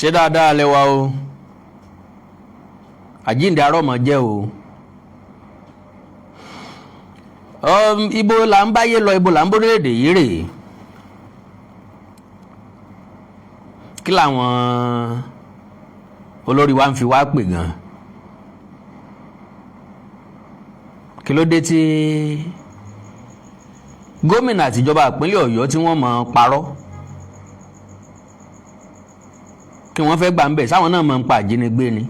ṣé dáadáa lẹ wà o àjíǹde arọ́mọ jẹ́ o ibo là ń báyé lọ ibo là ń bórílẹ̀-èdè yìí rè kí làwọn olórí wa ń fi wá pè gan kí ló dé tí gómìnà àtijọba ìpínlẹ̀ Ọ̀yọ́ tí wọ́n mọ̀ parọ́ kí wọ́n fẹ́ gbà ń bẹ̀ sáwọn náà mọ̀ ń pa àjínigbé ni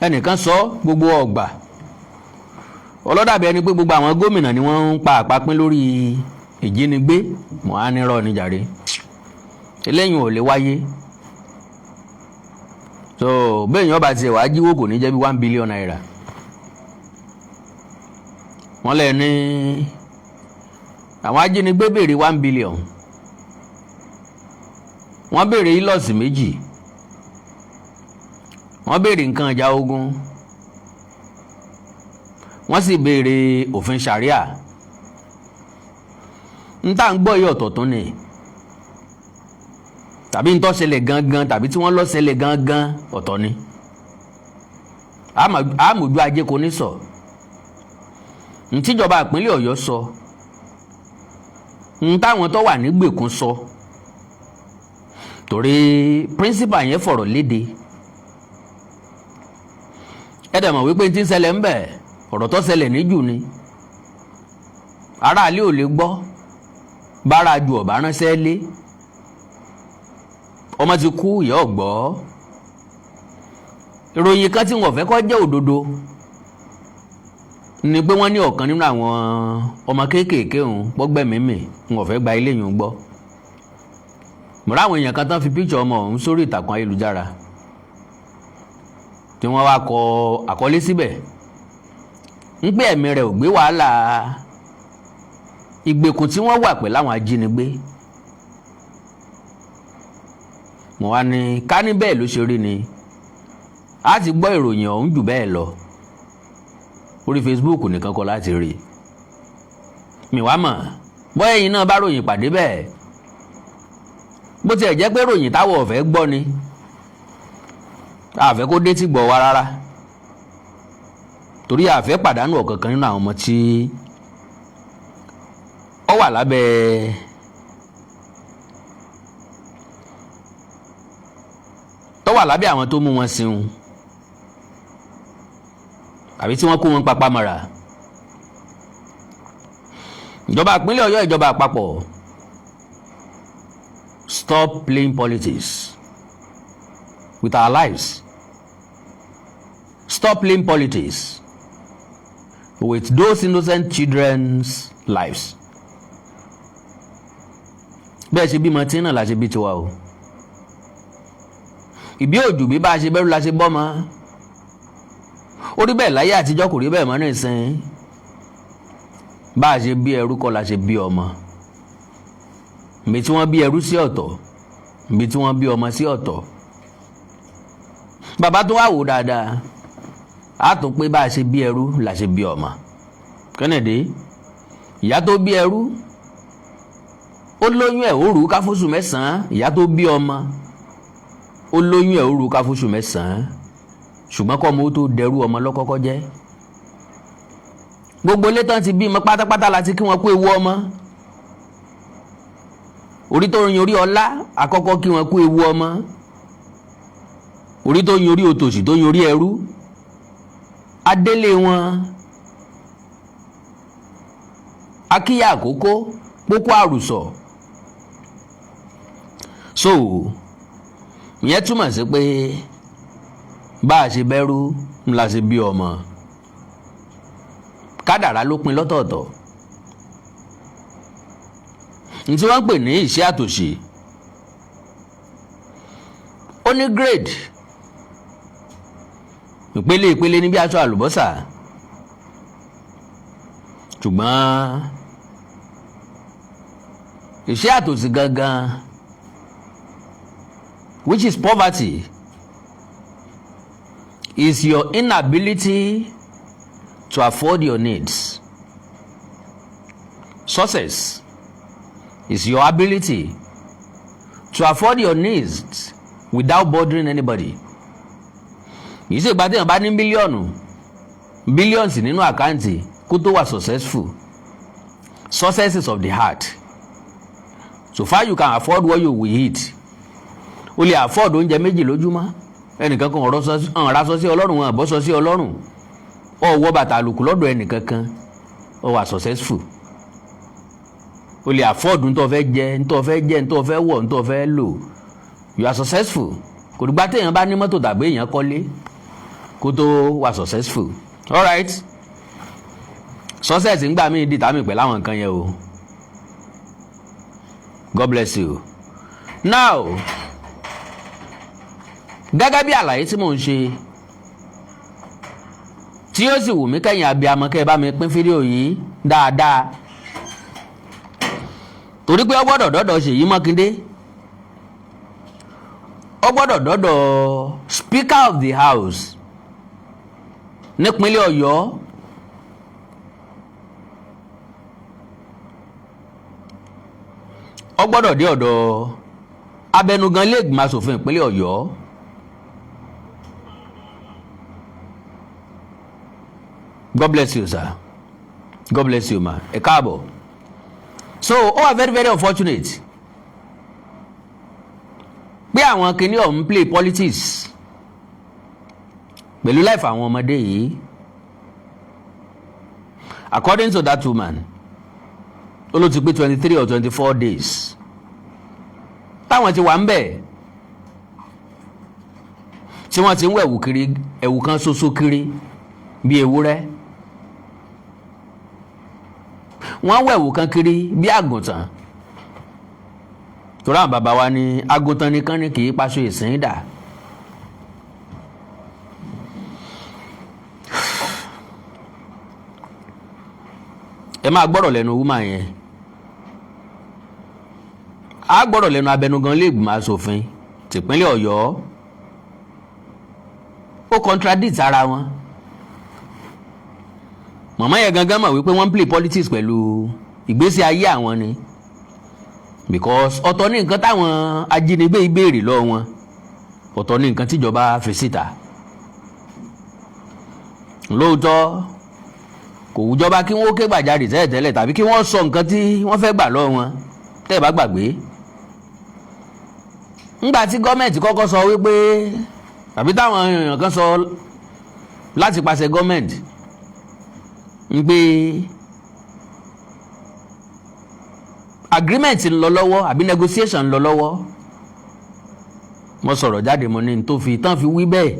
ẹnìkan sọ gbogbo ọgbà ọlọ́dàbí ẹni pé gbogbo àwọn gómìnà ni wọ́n ń pa àpapín lórí ìjínigbé mọ̀ á nírọ̀ níjàre eléyìí ò lè wáyé so béèyàn bá tiẹ̀ wá jíwó kò ní jẹ́ bí 1 billion naira wọ́n lè ní àwọn ajínigbé béèrè 1 billion wọ́n béèrè ílọ́ọ̀sì méjì wọ́n béèrè nǹkan ìjà ogun wọ́n sì béèrè òfin ṣàríà ń tà ń gbọ́ yìí ọ̀tọ̀ọ̀tún ni tàbí ń tó ṣẹlẹ̀ gangan tàbí tí wọ́n lọ ṣẹlẹ̀ gangan ọ̀tọ̀ ni àmójú ajé kò ní sọ ntíjọba ìpínlẹ̀ Ọ̀yọ́ sọ ń táwọn tó wà nígbèkùn sọ torí principal yẹn fọ̀rọ̀ léde ẹ dẹ̀ mọ̀ wípé tí ń ṣẹlẹ̀ ń bẹ̀ ọ̀rọ̀ tó ṣẹlẹ̀ níjù ni aráàlú ò lè gbọ́ bára ju ọ̀bá ránṣẹ́ lé ọmọ ti kú ìyá ọ̀gbọ́ ìròyìn kan tí wọ́n fẹ́ kó jẹ́ òdodo ni pé wọ́n ní ọ̀kan nínú àwọn ọmọ kéékèèké òun pọ́gbẹ́mímì wọ́n fẹ́ gba ilé yìí gbọ́ mọ̀rá àwọn èèyàn kan tán fi píkṣọ ọmọ ọ̀hún sórí ìtàkùn ayélujára tí wọ́n wá kọ àkọlé síbẹ̀ ń pé ẹ̀mí rẹ̀ ò gbé wàhálà ìgbèkùn tí wọ́n wà pẹ̀lú àwọn ajínigbé mo wá ní ká ní bẹ́ẹ̀ ló ṣe rí ni a ti gbọ́ ìròyìn ọ̀hún jù bẹ́ẹ̀ lọ orí Facebook nìkan kọ́ láti rí mi wá mọ̀ bóyá ẹ̀yin náà bá ròyìn pàdé bẹ́ẹ̀ bó tiẹ̀ jẹ́ pé ròyìn táwọn ọ̀fẹ́ gbọ́ ni àfẹ́ kó dé tí gbọ́ wa rárá torí àfẹ́ pàdánù ọ̀kankan nínú àwọn ọmọ tí ó wà lábẹ́ àwọn tó mú wọn sìn àbí tí wọ́n kó wọn papá mọ́ra ìjọba ìpínlẹ̀ Ọ̀yọ́ ìjọba àpapọ̀ stop playing politics with our lives stop playing politics with those innocent children's lives bẹ́ẹ̀ ṣe bímọ tí náà la ṣe bí tiwa o ìbí òjò bí bá a ṣe bẹ́rù la ṣe bọ́mọ ó rí bẹ́ẹ̀ láyé àtijọ́ kò rí bẹ́ẹ̀ mọ́ nísìn bá a ṣe bí ẹrú kọ́ la ṣe bí ọmọ ibi tí wọ́n bí ẹrú sí ọ̀tọ̀ ibi tí wọ́n bí ọmọ sí ọ̀tọ̀ bàbá tó wà wò dáadáa á tó pé bá a ṣe bí ẹrú la ṣe bí ọmọ kẹ́nẹ̀dé ìyá tó bí ẹrú ó lóyún ẹ̀ ó rù ú ká fóṣù mẹ́sàn-án ìyá tó bí ọmọ ó lóyún ẹ̀ ó rù ú ká fóṣù mẹ́sàn-án ṣùgbọ́n kọ́ ọmọ ó tó dẹrú ọmọ lọ́kọ́kọ́ jẹ́ gbogbo ilé tán ti bímọ pátápátá láti kí wọ́n kú ewu ọmọ orí tó yin orí ọlá àkọ́kọ́ kí wọ́n kú ewu ọmọ orí tó yin orí òtòṣì tó yin orí ẹrú adélé wọn akíyà àkókò pópó àrùsọ so ìyẹn túmọ̀ sí pé bá a ṣe bẹ́rú ńlá ṣe bí ọmọ kádàrá ló pin lọ́tọ̀ọ̀tọ̀ ní tí wọ́n pè ní ìṣẹ́ àtòṣì ó ní grade ìpele ìpele ní bí aṣọ àlùbọ́sà ṣùgbọ́n ìṣẹ́ àtòṣì gangan which is poverty is your inability to afford your needs. Success is your ability to afford your needs without bothering anybody. Yìí ṣe ìgbà tí èèyàn bá ní billions nínú àkáǹtì kó tó wà successful. Success is of the heart. So far you can afford what you will eat. O lè afford oúnjẹ méjì lójúmọ́. Ẹnìkan kan ra sọ sí ọlọ́run wọn àbọ̀ sọ sí ọlọ́run. Ó wọ bàtà àlùkù lọ́dọ̀ ẹnìkan kan. Ó wà successful. O lè afford n tó fẹ́ jẹ, n tó fẹ́ wọ̀, n tó fẹ́ lò. You are successful. Kò dìgbà téèyàn bá ní mọ́tò tàbí èèyàn kọ́lé kó tó wà successful. All right. Success ń gbà mí determine pẹ̀lú àwọn nǹkan yẹn o. God bless you. Now, gẹ́gẹ́ bí àlàyé tí mò ń ṣe tí ó sì wù mí kẹ́yìn abiyamọ kẹ́ ẹ bá mi pín fídíò yìí dáadáa torí pé ó gbọ́dọ̀ dọ́dọ̀ Ṣèyí Mákindé, ó gbọ́dọ̀ dọ́dọ̀ Speaker of the House nípínlẹ̀ Ọ̀yọ́, ó gbọ́dọ̀ dé ọ̀dọ̀ abẹnugan ilé ìgbìmọ̀ aṣòfin ìpínlẹ̀ Ọ̀yọ́. God bless you, sir. God bless you, ma. Ẹ káàbọ̀. So, ó wà very very unfortunate pé àwọn kìíní ọ̀hún play politics pẹ̀lú life àwọn ọmọdé yìí. According to that woman, ó ló ti pé 23 or 24 days táwọn ti wà ń bẹ̀ tí wọ́n ti ń wẹ̀wù kiri, ẹ̀wù kan ṣoṣo kiri bí ewúrẹ́, wọ́n wẹ̀wù kan kiri bí àgùntàn. Torí àwọn bàbá wa ní àgùntàn nìkan ni kì í paṣọ ìsìn dà. Ẹ máa gbọ́rọ̀ lẹ́nu woman yẹn, a gbọ́dọ̀ lẹ́nu abẹnugan ilé ìgbìmọ̀ aṣòfin tìpínlẹ̀ Ọ̀yọ́. Ó contradict ara wọn. Màmá yẹn gangan mọ̀ wípé wọ́n play politics pẹ̀lú ìgbésí ayé àwọn ni, because ọ̀tọ̀ ní nǹkan táwọn ajínigbé ìbéèrè lọ́wọ́ wọn, ọ̀tọ̀ ní nǹkan tíjọba fi síta. Lóòótọ́ kò wùjọba kí wọ́n ké gbàjarè tẹ́lẹ̀ tàbí kí wọ́n sọ nǹkan tí wọ́n fẹ́ gbà lọ́wọ́ wọn tẹ́ ẹ bá gbàgbé. Ńgbà tí gọ́ọ̀mẹ̀ntì kọ́kọ́ sọ wípé tàbí táwọn èèyàn kan sọ láti pàṣẹ gọ́ọ̀mẹ̀ntì ń pé agreement ń lọ lọ́wọ́ àbí negotiation ń lọ lọ́wọ́, mo sọ̀rọ̀ jáde mo ní tó fi tán fi wí bẹ́ẹ̀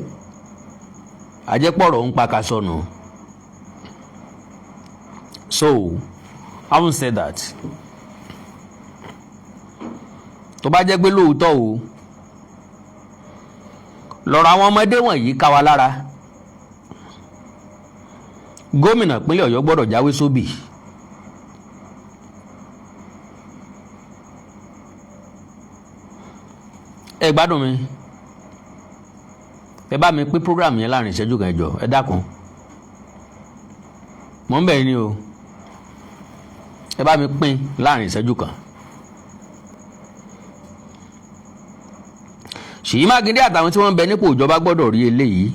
àjẹpọ̀rọ̀ ń pa ká sọnù. So, having said that, tó bá jẹ́ pé lóòótọ́ o lọ́rọ̀ àwọn ọmọdé wọ̀nyí ká wa lára, gómìnà ìpínlẹ̀ Ọ̀yọ́ gbọ́dọ̀ jáwé sóbì. Ẹ gbádùn mi, ẹ bá mi pín program yẹn láàrin ìṣẹ́jú kan ẹ jọ̀ọ́, ẹ dákun, mò ń bẹ̀ yín ni o, ẹ bá mi pín láàrin ìṣẹ́jú kan. Ṣèyí Mákindé àtàwọn tí wọ́n ń bẹ nípò ìjọba gbọ́dọ̀ rí eléyìí.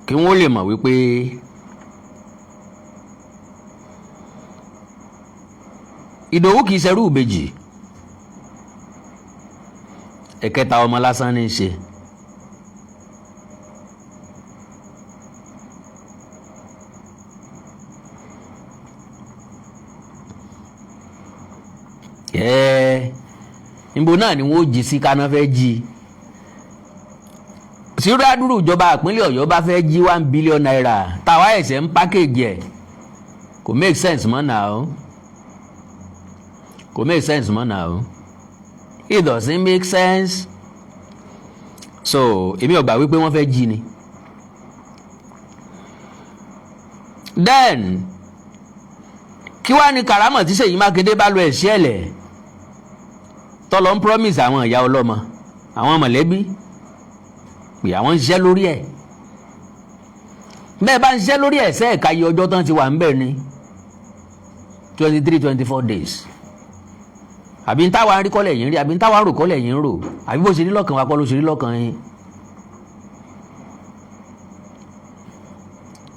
Kí wọ́n lè mọ̀ wípé Ìdòwú kìí ṣerú ìbejì, ẹ̀kẹta ọmọ lásán ní í ṣe. Níbo náà ni wọ́n ó jí sí kaná fẹ́ jí. Sírádúró ìjọba ìpínlẹ̀ Ọ̀yọ́ bá fẹ́ jí 1 billion naira táwa ẹ̀sẹ̀ ń pákéjì ẹ̀, kò make sense mọ́ náà. Kò make sense mọ́ náà. It doesn't make sense. So èmi ò gbà wípé wọ́n fẹ́ jí ni. Then kí wá ní karamọ̀ tí Ṣèyí Mákindé bá lọ ẹ̀ṣẹ́ ẹ̀lẹ̀ tọ́lọ́ ń promise àwọn ìyá ọlọ́mọ, àwọn mọ̀lẹ́bí pé àwọn ń ṣiṣẹ́ lórí ẹ̀. Bẹ́ẹ̀ bá ń ṣiṣẹ́ lórí ẹ̀ sẹ́ẹ̀ka iye ọjọ́ tán ti wà ń bẹ̀ ni. 23 24 days àbí ń táwa ń rí kọ́lẹ̀ yín rí àbí ń táwa ń rò kọ́lẹ̀ yín rò àbí bó ṣe rí lọ́kàn wa kọ́ ló ṣe rí lọ́kàn yín.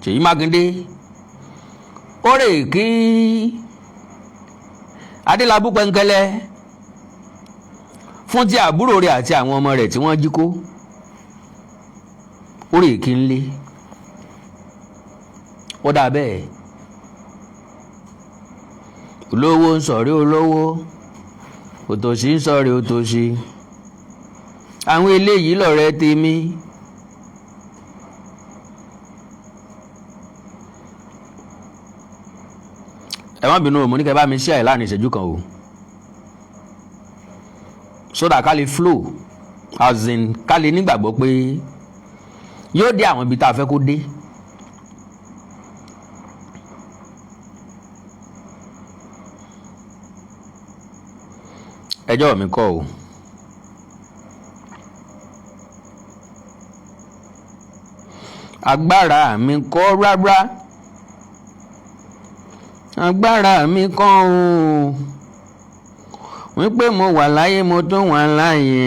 Ṣèyí Mákindé ó rè kí Adélabú Pẹ́ńkẹ́lẹ́ fún ti àbúrò rẹ̀ àti àwọn ọmọ rẹ̀ tí wọ́n jí kó ó rè kí ń lé ó dà bẹ́ẹ̀ olówó ń sọ̀rí olówó òtòṣì ń sọ̀rí òtòṣì àwọn eléyìí lọ̀rẹ́ tèmi. Ẹ má bínú mo ní kẹ́ bá mi share láàrin ìṣẹ́jú kan o sódà ká lè flow as in ká lè nígbàgbọ́ pé yóò dé àwọn ibi tá a fẹ́ kó dé. Ẹjọ́ mi kọ́ o agbára mi kọ́ rárá agbára mi kọ́ o wípé mo wà láyé mo tún wà láyé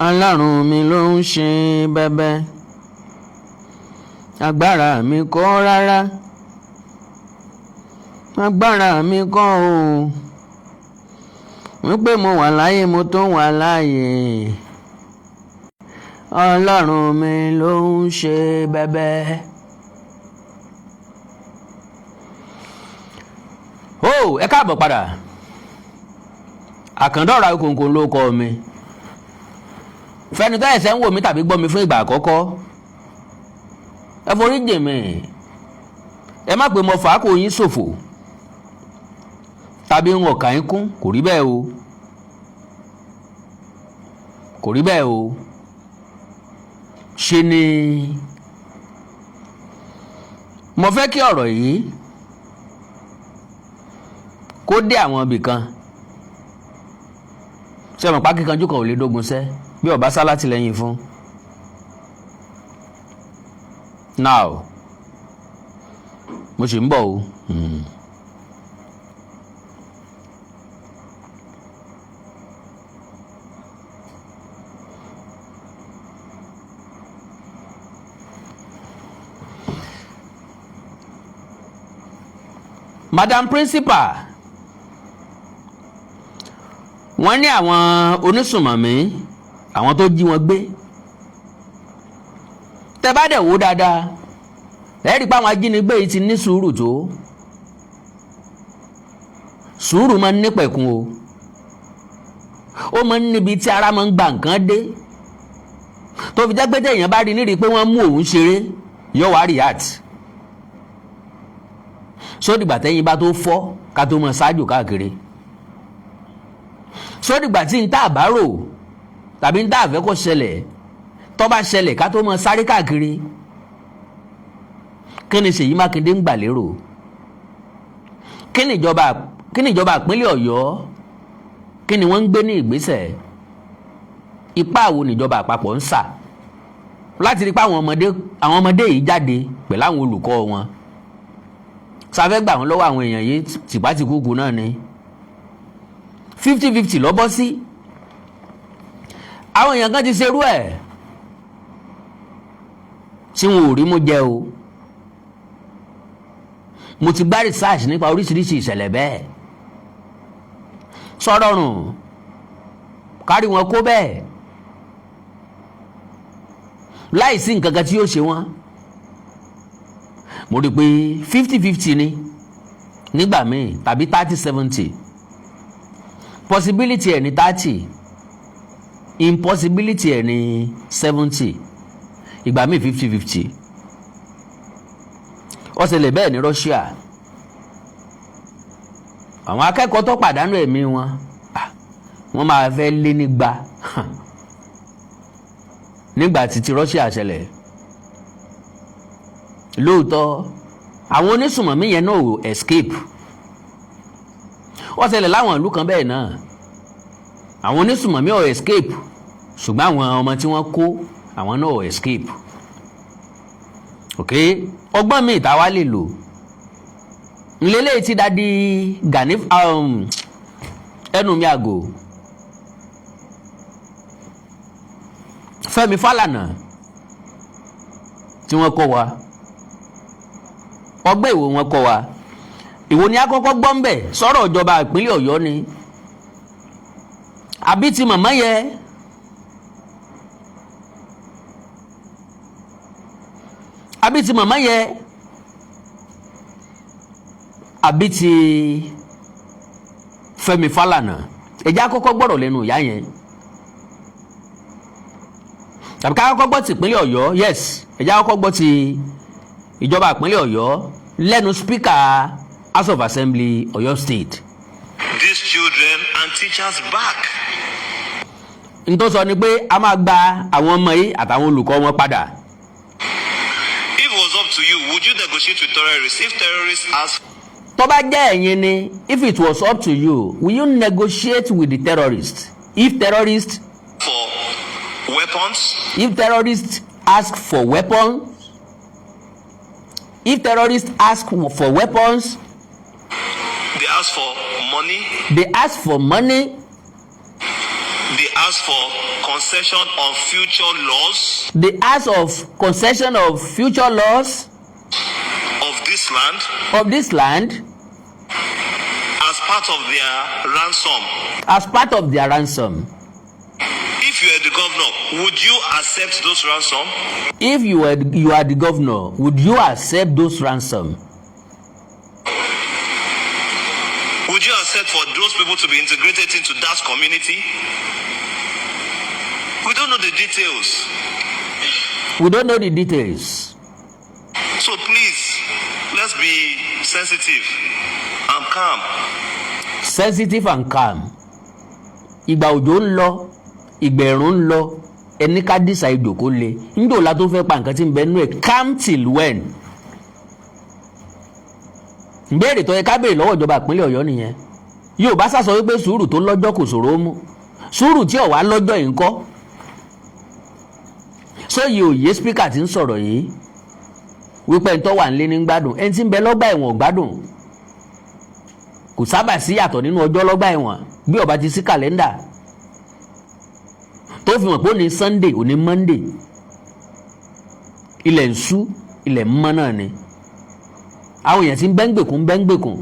Ọlọ́run mi ló ń ṣe bẹ́bẹ́ agbára mi kọ́ rárá agbára mi kọ́ o wípé mo wà láyé mo tún wà láyé Ọlọ́run mi ló ń ṣe bẹ́bẹ́. Ẹ káàbọ̀ padà Àkàndọ̀rọ̀ Àwíkòǹkò ló kọ mi fẹ́ni tó ẹ̀sẹ̀ ń wò mí tàbí gbọ́ mi fún ìgbà àkọ́kọ́ ẹ forí jì mí ẹ má pé mo fà á kò yín ṣòfò tàbí ń ọ̀kà yín kún kò rí bẹ́ẹ̀ o kò rí bẹ́ẹ̀ o ṣe ni mo fẹ́ kí ọ̀rọ̀ yìí kó dé àwọn ibì kan ṣé mọ̀ pa kíkanjú kan ò lè dógun sẹ́ bí ọba sá látìlẹ́yìn fún. Now mo sì ń bọ̀ o. Madam Principal wọ́n ní àwọn onísùnmọ̀mí àwọn tó jí wọn gbé tẹ́ bá dẹ̀ wò dáadáa ẹ rí pé àwọn ajínigbé yìí ti ní sùúrù tó sùúrù máa ń nípẹ̀kun o ó máa ń níbi tí ara máa ń gba nǹkan dé tó fi jẹ́ pé téèyàn bá rí nírí pé wọ́n mú òun ṣeré yóò wá react sódìgbà tẹ́yìn bá tó fọ́ ká tó mọ ṣáájú káàkiri sódìgbà tí n tá àbárò tàbí n tá àfẹ́ kó ṣẹlẹ̀ tó bá ṣẹlẹ̀ ká tó mọ sáré káàkiri kí ni Ṣèyí Mákindé ń gbà lérò kí ni ìjọba ìpínlẹ̀ Ọ̀yọ́ kí ni wọ́n ń gbé ní ìgbésẹ̀ ipá wo níjọba àpapọ̀ ń sà láti rí pé àwọn ọmọdé yìí jáde pẹ̀lú àwọn olùkọ́ wọn sáfẹ́ gbà wọ́n lọ́wọ́ àwọn èèyàn yìí tìpátìkúkú náà ni 50-50 ló bọ́ sí àwọn èèyàn kan ti ṣerú ẹ̀ tí wọn ò rí mú jẹ o mo ti gbá research nípa oríṣiríṣi ìṣẹ̀lẹ̀ bẹ́ẹ̀ sọ̀rọ̀rùn kárí wọn kó bẹ́ẹ̀ láìsí nǹkan kan tí yóò ṣe wọ́n mo rí i pé 50-50 ni nígbà míì tàbí 30-70 possibility ẹ̀ ní 30 impossibility ẹ̀ ní 70 ìgbà míì 50-50 ó ṣẹlẹ̀ bẹ́ẹ̀ ní Russia àwọn akẹ́kọ̀ọ́ tó pàdánù ẹ̀mí wọn wọ́n máa fẹ́ lé nígbà nígbà tí Russia ṣẹlẹ̀ lóòótọ́ àwọn onísùnmọ̀mí yẹn náà ò escape ó ṣẹlẹ̀ láwọn ìlú kan bẹ́ẹ̀ náà àwọn onísùnmọ̀mí ò escape ṣùgbọ́n àwọn ọmọ tí wọ́n kó àwọn náà ò escape ok ọgbọ́n mi ìta wá lè lò nlele ti dadi Gani ẹnu mi àgò Fẹ́mi Fálànà tí wọ́n kọ́ wa ọgbẹ́ ìwò wọn kọ́ wa ìwò ni àkọ́kọ́ gbọ́ ńbẹ̀ sọ̀rọ̀ ìjọba ìpínlẹ̀ Ọ̀yọ́ ni àbí ti màmá yẹ àbí ti màmá yẹ àbí ti Fẹ́mi Fálànà ẹjẹ́ àkọ́kọ́ gbọ́rọ̀ lẹ́nu ìyá yẹn tàbí ká kọ́kọ́ gbọ́ ti ìpínlẹ̀ Ọ̀yọ́ yes ẹjẹ́ àkọ́kọ́ gbọ́ ti ìjọba ìpínlẹ̀ Ọ̀yọ́ lẹ́nu speaker House of Assembly Ọ̀yọ́ State. These children and teachers back. n tó sọ ni pé a máa gba àwọn ọmọ yìí àtàwọn olùkọ́ wọn padà. If it was up to you, would you negotiate with terrorists if terrorists ask? tó bá jẹ́ ẹ̀yin ni if it was up to you will you negotiate with the terrorists if terrorists For weapons? if terrorists ask for weapons if terrorists ask for weapons They ask for money. they ask for money They ask for concession of future laws they ask of concession of future laws of this land of this land as part of their ransom. as part of their ransom. If you are the governor, would you accept those ransom? If you are the governor, would you accept those ransom? Would you accept for those people to be integrated into that community? We don't know the details. We don't know the details. So please, let's be sensitive and calm. Sensitive and calm. Ìgbà òjò ń lọ, ìgbà ẹ̀rùn ń lọ, ẹni ká dísà ìjòkó le. Ńjọ́ la tó fẹ́ pa nǹkan tí ń bẹ nínú ẹ̀ calm till when? Ìbéèrè tó yẹ ká béèrè lọ́wọ́ ìjọba ìpínlẹ̀ Ọ̀yọ́ nìyẹn. Yorùbá sá sọ wípé sùúrù tó lọ́jọ́ kò ṣòro mú. Sùúrù tí ó wà lọ́jọ́ yìí ńkọ́. Sóyè òye spíkà tí ń sọ̀rọ̀ yìí wípé ẹni tó wà nílé ní gbádùn ẹni tí ń bẹ lọ́gbà ẹ̀wọ̀n gbádùn. Kò sábà sí yàtọ̀ nínú ọjọ́ lọ́gbà ẹ̀wọ̀n bí ó bá ti sí kàlẹ́ndà tó fi mọ̀ pé ó ní Sunday ó ní Monday ilẹ̀ ń ṣú ilẹ̀ ń mọ́ náà ni àwọn èèyàn tí ń bẹ́ńgbèkùn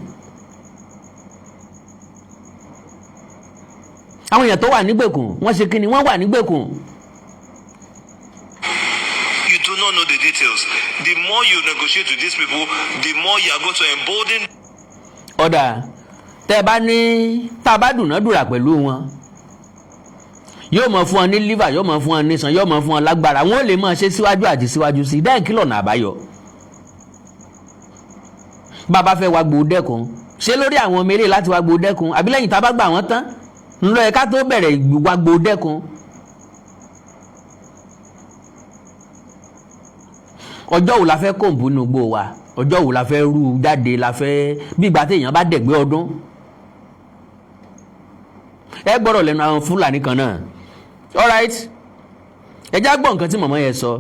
àwọn èèyàn tó wà nígbèkùn wọ́n ṣe kí ni wọ́n wà nígbèkùn. You do not know the details. The more you negotiate with these people, the more you are going to embolden. Ọ̀dà tẹ́ ẹ bá ní tá a bá dùnádùrà pẹ̀lú wọn yóò mọ̀ fún ọ ní liver yóò mọ̀ fún ọ ní sàn yóò mọ̀ fún ọ lágbára wọn ò lè máa ṣe síwájú àti síwájú sí i dáhùn kí lọ́nà àbáyọ. Bàbá fẹ́ wá gbòó dẹ́kun ṣé lórí àwọn ọmọ eré láti wá gbòó dẹ́kun àbí lẹ́yìn tá a bá gbà wọ́n tán ńlọ ẹ̀ka tó bẹ̀rẹ̀ wá gbòó dẹ́kun. Ọjọ́ wo la fẹ́ kóńbù nínú gbó wa ọjọ́ wo la fẹ́ rú jáde la fẹ́ bí ìgbà téèyàn bá dẹ̀gbẹ́ ọdún. Ẹ gbọ́dọ̀ lẹ́nu àwọn Fúlàní kan náà alright ẹ já gbọ́ nǹkan tí màmá yẹn sọ.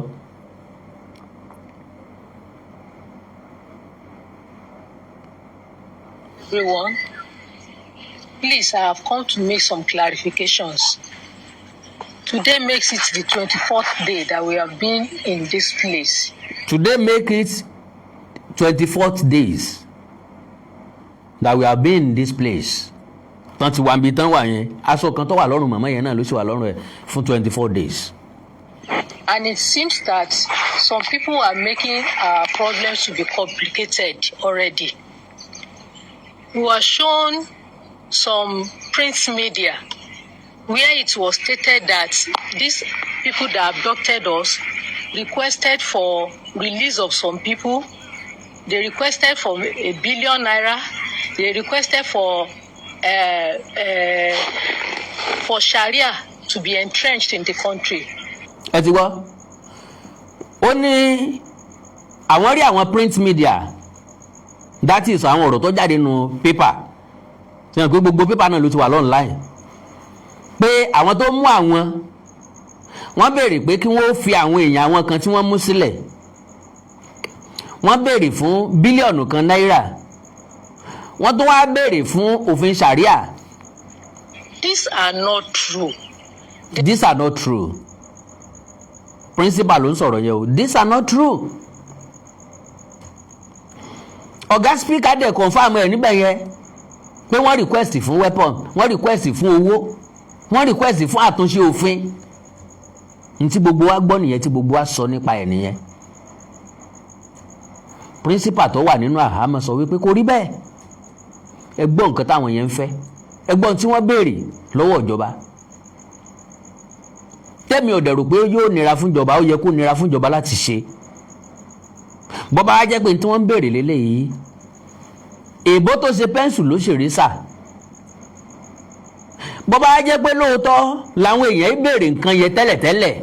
Everyone, please, I have come to make some clarifications. Today makes it the 24th day that we have been in this place. Today make it 24th days that we have been in this place. Tán ti wà níbi tán wà yẹn aṣọ kan tó wà lọ́rùn màmá yẹn náà ló sì wà lọ́rùn ẹ̀ fún 24 days. And it seems that some people are making our problems to be complicated already. We were shown some print media where it was stated that these people that abducted us requested for release of some people. They requested for ₦1 billion. They requested for Sharia to be entrenched in the country. Ẹ ti gbọ́ ó ní àwọn rí àwọn print media that is àwọn ọ̀rọ̀ tó jáde nínú paper ṣe hàn pé gbogbo paper náà ló ti wà online pé àwọn tó mú àwọn wọ́n béèrè pé kí wọ́n fi àwọn èèyàn àwọn kan tí wọ́n mú sílẹ̀ wọ́n béèrè fún bílíọ̀nù kan náírà wọ́n tún wá béèrè fún òfin sharia. These are not true. These are not true. Principal ló ń sọ̀rọ̀ yẹn o. These are not true. Ọ̀gá speaker dẹ̀ confam ẹ̀ níbẹ̀ yẹn pé wọ́n request fún weapon, wọ́n request fún owó, wọ́n request fún àtúnṣe òfin. Ní tí gbogbo wa gbọ́ nìyẹn, tí gbogbo wa sọ nípa ẹ̀ nìyẹn. Principal tó wà nínú àhámọ́ sọ wípé kò rí bẹ́ẹ̀. Ẹ gbọ́ nǹkan táwọn yẹn ń fẹ́, ẹ gbọ́ tí wọ́n béèrè lọ́wọ́ ìjọba. Tẹ́mi ò dẹ̀rù pé yóò nira fún ìjọba, ó yẹ kó nira fún ìjọba láti ṣe. Bọ́ba á jẹ́ pé tí wọ́n ń béèrè lélẹ́yìí, èbó tó ṣe pẹ́ńsù ló ṣèré sà. Bọ́ba á jẹ́ pé lóòótọ́ làwọn èèyàn ń béèrè nǹkan yẹn tẹ́lẹ̀tẹ́lẹ̀,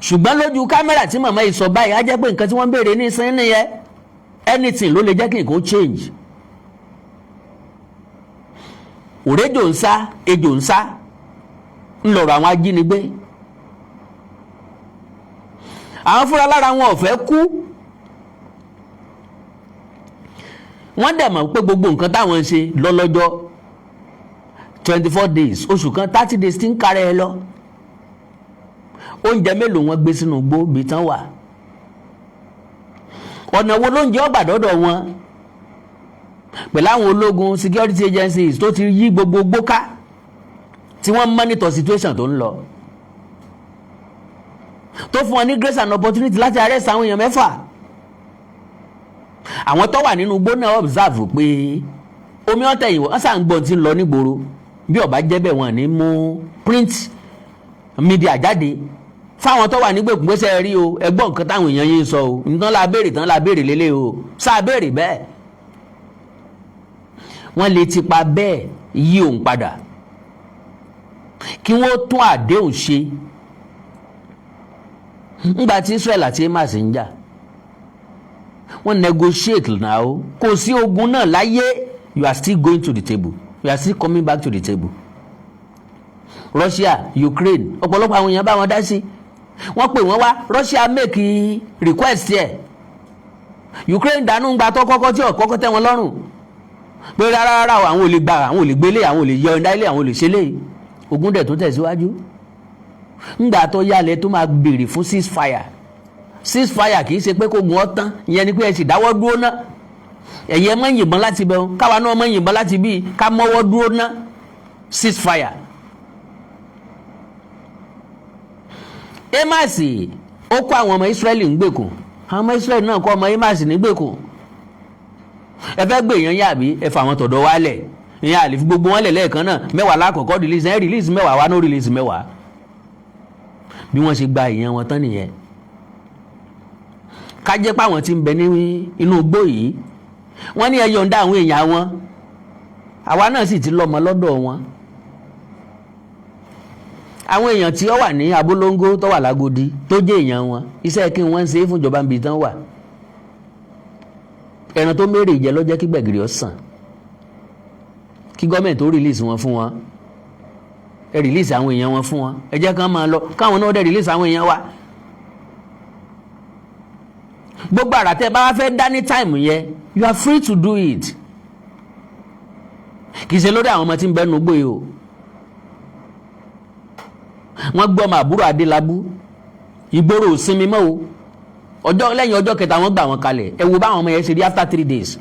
ṣùgbọ́n lójú kámẹ́rà tí màmá yìí sọ báyìí á jẹ́ pé nǹkan tí wọ́n ń béèrè ní ìsìn nìyẹn. Anything ló lè jẹ́ kí nǹkan ó change. Òrejò ń sá, ejò ń sá ńlọrọ̀ àwọn ajínigbé. Àwọn fúnra lára wọn ò fẹ́ kú. Wọ́n dẹ̀ mọ̀ pé gbogbo nǹkan táwọn ń ṣe lọ́lọ́jọ́ 24 days, oṣù kan 30 days tí ń kárẹ̀ ẹ lọ. Oúnjẹ mélòó wọn gbé sínú igbó bí tán wà? Ọ̀nà wo lóúnjẹ ọgbà dọ́dọ̀ wọn? Pẹ̀lú àwọn ológun security agencies tó ti yí gbogbo gbóká tí wọ́n monitor situation tó ń lọ, tó fún wọn ní grace and opportunity láti arrest àwọn èèyàn 6. Àwọn tó wà nínú igbó náà observe pé omi ọ̀tẹ̀ yìí wọ́n sàn gbọ́n ti ń lọ nígboro, bí ó bá jẹ́ bẹ́ẹ̀ wọ́n ní mú print media jáde fáwọn tó wà nígbèkùn pé ṣe rí o, ẹ gbọ́ nǹkan táwọn èèyàn yín sọ o, nǹkan la béèrè lélẹ̀ o, sáà béèrè bẹ́ẹ̀. Wọ́n lè tipa bẹ́ẹ̀ yí òun padà kí wọ́n tún àdéhùn ṣe. Nígbà tí Israel àti Hamas ń jà, wọ́n negotiate now. Kò sí ogun náà láyé, you are still going to the table, you are still coming back to the table. Russia, Ukraine, ọ̀pọ̀lọpọ̀ àwọn èèyàn bá wọn dá sí. Wọ́n pè wọ́n wá, Russia make request ẹ̀, Ukraine dànù gba tó kọ́kọ́ tí ọ̀kọ́kọ́ tẹ́ wọn lọ́rùn pé rárá àwọn ò lè gbà, àwọn ò lè gbélé, àwọn ò lè yọ ọ̀dá ilé, àwọn ò lè ṣe lé. Ogun dẹ̀ tó tẹ̀síwájú. Ńgbà tó yálẹ̀ tó máa béèrè fún ceasefire kì í ṣe pé kó gun ọ́ tán, ìyẹn ni pé ẹ sì dáwọ́ dúró ná. Ẹ̀yẹ mọ́ yìnbọn láti bẹ̀, káwa náà mọ́ yìnbọn láti bí, ká mọ́wọ́ dúró ná. Ceasefire. Hamas ó kó àwọn ọmọ Israẹli ń gbèkùn, àwọn ọmọ Israẹli náà kó ọmọ Hamas ní gbèkùn. Ẹ fẹ́ gbé èèyàn yàbí ẹ fà wọn tọ̀dọ̀ wálẹ̀, ìyẹn àlè fi gbogbo wọn lẹ̀ lẹ́ẹ̀kan náà. 10 lákọ̀ọ́kọ́ release, ẹ release 10 wá, no release 10. Bí wọ́n ṣe gba èèyàn wọn tán nìyẹn. Ká jẹ́ pé àwọn tí ń bẹ ní inú igbó yìí wọ́n ní ẹ yọ̀ǹda àwọn èèyàn wọn, àwa náà sì ti lọ́mọ lọ́dọ̀ wọn. Àwọn èèyàn tí ó wà ní Abolongo tó wà Lágòdì tó jẹ́ èèyàn wọn, iṣẹ́ kí wọ́n ń ṣe fún ìjọba níbi tán wà. Ẹran tó mérè jẹ ló jẹ́ kí gbẹ̀gìrì ó sàn, kí gọ́ọ̀mẹ̀ntì tó release wọn fún wọn, ẹ release àwọn èèyàn wọn fún wọn, ẹ jẹ́ kán máa lọ, káwọn náà dẹ̀ release àwọn èèyàn wa. Gbogbo àrà tẹ́ bá wá fẹ́ dá ní time yẹn, you are free to do it. Kì í ṣe lórí àwọn ọmọ tí ń bẹ́nu gbé o. Wọ́n gbọ́ ọmọ àbúrò Adélábù, ìgboro ò sinmi mọ́ o. Lẹ́yìn ọjọ́ kẹta wọ́n gbà wọn kalẹ̀. Ẹ wo báwọn ọmọ yẹn ṣe rí after 3 days.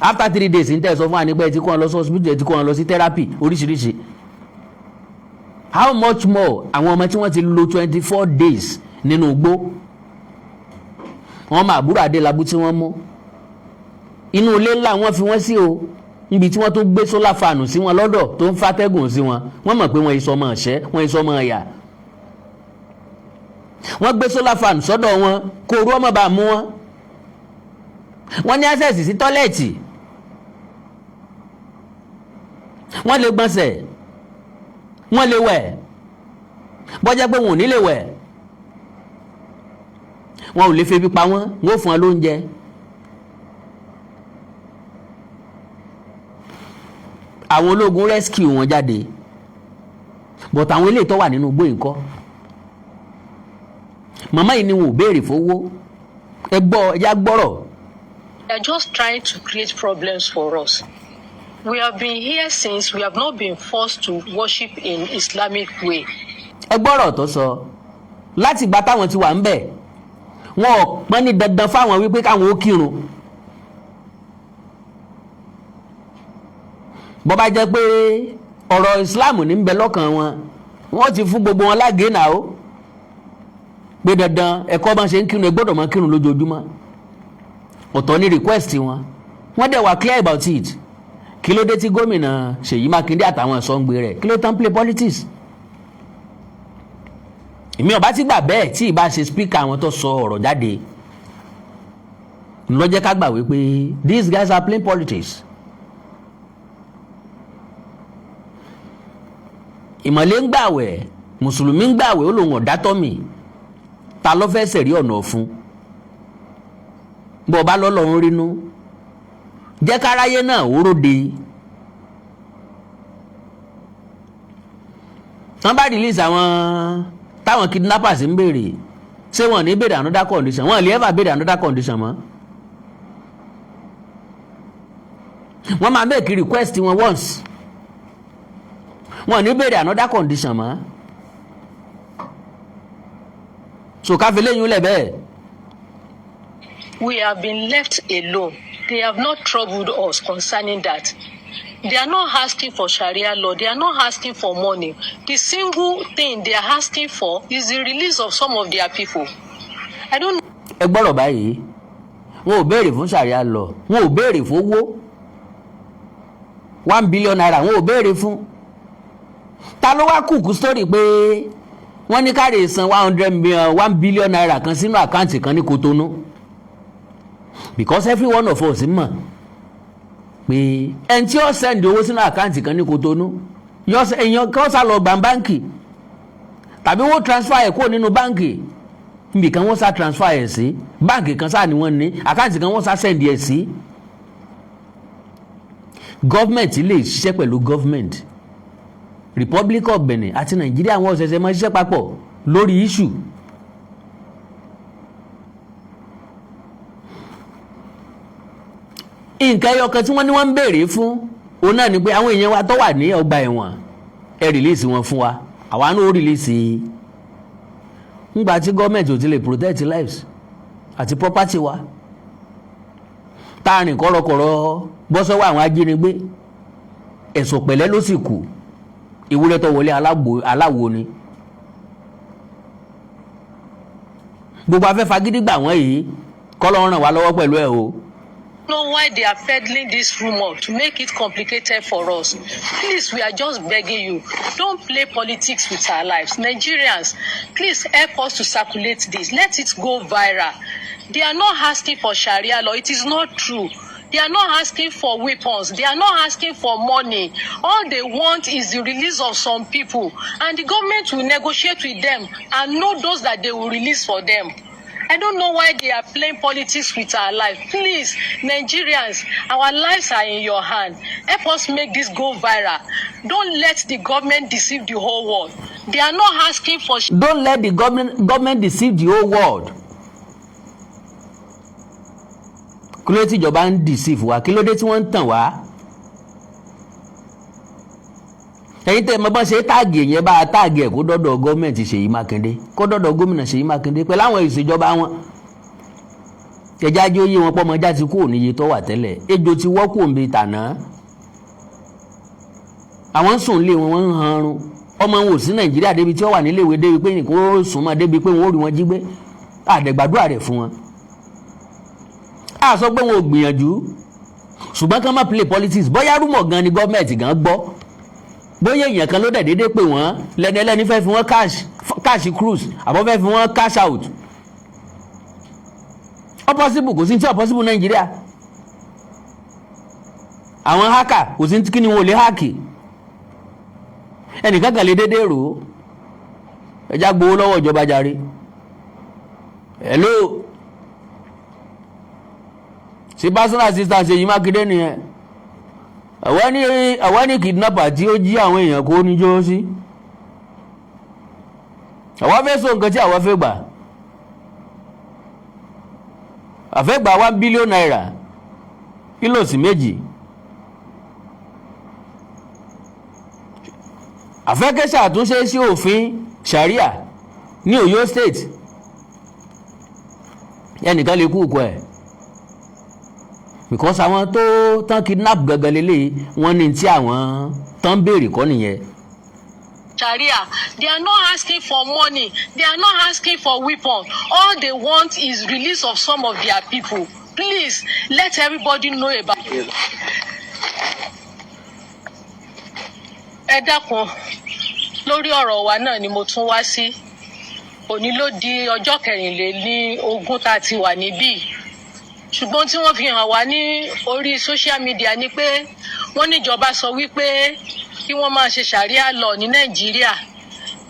After 3 days ń tẹ̀ sọ fún wa nípa ẹ ti kó wọn lọ sí hospital, ẹ ti kó wọn lọ sí therapy oríṣiríṣi. How much more àwọn ọmọ tí wọ́n ti lò 24 days nínú igbó. Wọ́n máa àbúrò Adélábù tí wọ́n mú. Inú ilé ńlá wọ́n fi wọ́n sí o. Níbi tí wọ́n tó gbé solar fan sí wọn lọ́dọ̀ tó ń fàtẹ́gùn sí wọn. Wọ́n mọ̀ pé wọ́n ìsọmọ ọ̀ṣẹ́, wọ́n ìsọmọ ọ̀yà. Wọ́n gbé solar fan sọ́dọ̀ wọn kó orú ọmọ bá mú wọn. Wọ́n ní access sí tọ́lẹ̀tì. Wọ́n lè gbọ̀nsẹ̀, wọ́n lè wẹ̀, bọ́jẹ́ pé wọn ò ní lè wẹ̀, wọn ò lè febi pa wọ́n, wọ́n ò fún wọn lóúnjẹ. Àwọn ológun rescue wọn jáde, but àwọn eléyìí tó wà nínú igbó ńkọ́. Màmá yìí ni wọn ò béèrè fowó. Ẹ gbọ́, ẹjá gbọ́rọ̀ They are just trying to create problems for us. We have been here since we have not been forced to worship in Islamic way. ẹ gbọ́rọ̀ tó sọ láti ìgbà táwọn ti wà ń bẹ̀ wọn ò pọ́n ní dandan fáwọn wípé káwọn ó kírun. bó bá jẹ́ pé ọ̀rọ̀ Islam ní ń bẹ lọ́kàn wọn wọ́n ti fún gbogbo wọn lágé náà ó pé dandan ẹ̀kọ́ bá ṣe ń kírun ẹ gbọ́dọ̀ máa kírun lójoojúmọ́. ọ̀tọ̀ ní request wọn wọ́n dẹ̀ wà clear about it. kí ló dé tí gómìnà Ṣèyí Mákindé àtàwọn ìsọ̀ǹgbè rẹ̀ kí ló tán play politics. èmi ọba ti gbà bẹ́ẹ̀ tí ìbá ṣe speaker àwọn tó sọ ọ̀rọ̀ jáde ló jẹ́ ká gbà wípé these guys are playing politics. ìmọ̀lẹ́ ń gbàwẹ̀ mùsùlùmí ń gbàwẹ̀ ó lòun ọ̀dá tọ́mì ta ló fẹ́ sẹ̀rí ọ̀nà ọ̀fun bó bá lọ́lọ́run rínú jẹ́ káráyé náà ó róde. wọ́n bá release àwọn táwọn kidnappers ń béèrè ṣé wọ́n ní béèrè another condition wọ́n lè ever béèrè another condition mọ́. wọ́n máa make request wọn once wọ́n ní béèrè another condition mọ́. so káfí lẹ́yìn lẹ̀ bẹ́ẹ̀. We have been left alone. They have not troubled us concerning that. They are not asking for Sharia law. They are not asking for money. The single thing they are asking for is the release of some of their people. I don't know. ẹ gbọ́dọ̀ báyìí wọn ò béèrè fún Sharia law wọn ò béèrè fún owó 1 billion naira wọn ò béèrè fún. ta ló wá kúkú sórí pé wọ́n ní káre san 1 billion naira kan sínú àkáǹtì kan ní Kotonu. Because every one of us mọ̀ pé ẹni tí ó send owó sínú àkáǹtì kan ní Kotonu èèyàn kan sá lọ gbà báǹkì tàbí wọ́n transfer ẹ̀ kúrò nínú báǹkì níbi kan wọ́n sá transfer ẹ̀ sí báǹkì kan sáà ni wọ́n ní àkáǹtì kan wọ́n sá send ẹ̀ sí. gọ́ọ̀mẹ̀ntì lè ṣiṣẹ́ pẹ̀lú gọ́ọ̀mẹ̀ntì Republic of Benin àti Nàìjíríà wọn ṣẹ̀ṣẹ̀ máa ṣiṣẹ́ papọ̀ lórí issue. nǹkan ẹyọkan tí wọ́n ní wọ́n ń béèrè fún òun náà ni pé àwọn èèyàn wa tó wà ní ọgbà ẹ̀wọ̀n ẹ release wọn fún wa àwa náà ó release ńgbà tí gọ́ọ̀mẹ̀ntì ò ti lè protect lives àti property wa táàrin kọ̀rọ̀kọ̀rọ̀ bọ́ sọ́wọ́ àwọn ajínigbé ẹ̀sùn pẹ̀lẹ́ ló sì kù ìwúrẹ́ tó wọlé aláwo ni. gbogbo afẹ́fà gidi gbà wọ́n yìí kọ́ ló ràn wá lọ́wọ́ pẹ̀lú ẹ̀ o. Know why they are peddling this rumor to make it complicated for us. Please, we are just begging you, don't play politics with our lives. Nigerians, please help us to circulate this. Let it go viral. They are not asking for Sharia law. It is not true. They are not asking for weapons. They are not asking for money. All they want is the release of some people. And the government will negotiate with them and know those that they will release for them. I don't know why they are playing politics with our life. Please, Nigerians, our lives are in your hand. Help us make this go viral. Don't let the government deceive the whole world. They are not asking for... Don't let the government deceive the whole world. Kí ló dé tí ìjọba ń deceive wa? Kí ló dé tí wọ́n ń tàn wá? ẹ̀yin tẹ́ mọ̀ bá ṣe táàgì yẹn bá táàgì ẹ̀ kó dọ́dọ̀ gọ́ọ̀mẹ̀ntì Ṣèyí Mákindé kó dọ́dọ̀ gómìnà Ṣèyí Mákindé pẹ̀lú àwọn ìṣèjọba wọn ẹja jẹ́ oyé wọn pọ́mọjá ti kúrò níye tó wà tẹ́lẹ̀ ejò ti wọ́ kúrò níbi tàná àwọn sùn lé wọn ń hanrun ọmọ wọn ò sí Nàìjíríà débi tí ó wà níléèwé débi pé nìkan ó sùn mọ́ débi pé wọn ò rí wọn jí gbé àdẹ̀gbàdúrà rẹ̀ fún wọn a sọ pé wọn ò gbìyànjú ṣùgbọ́n kán má play politics bóyá rúmọ̀ gan ni gọ́ọ̀mẹ̀ntì gan gbọ́ bóyá èèyàn kan ló dẹ̀ déédéé pé wọ́n lẹ́ni fẹ́ fi wọ́n cash cruise àbọ̀ fẹ́ fi wọ́n cash out possible kò sí tí possible Nàìjíríà àwọn hacker kò sí kí ni wọ́n lè háàkì ẹnìkan kan lè déédéé rò ó ẹjá gbowó lọ́wọ́ ìjọba jàre hello ṣe personal assistant Ṣèyí Mákindé nìyẹn àwọn ní kidnapper tí ó jí àwọn èèyàn kó níjó sí àwọn fẹ́ sọ nǹkan tí àwọn fẹ́ gbà àfẹ́ gbà 1 billion naira ìlòsì méjì àfẹ́kẹ́sà àtúnṣe sí òfin sharia ní Ọ̀yọ́ state ẹnìkan lè kú ẹ̀ because àwọn tó tán kidnap gangan lélẹ̀ wọ́n ní tí àwọn tán béèrè kọ́ nìyẹn. Sharia, they are not asking for money, they are not asking for weapon. All they want is release of some of their people. Please let everybody know about it. Ẹ dákun lórí ọ̀rọ̀ wa náà ni mo tún wá sí. Òní ló di ọjọ́ 24 tá a ti wà níbí. Ṣùgbọ́n tí wọ́n fi hàn wá ní orí social media ni pé wọ́n níjọba sọ wípé kí wọ́n máa ṣe Sharia law ní Nàìjíríà,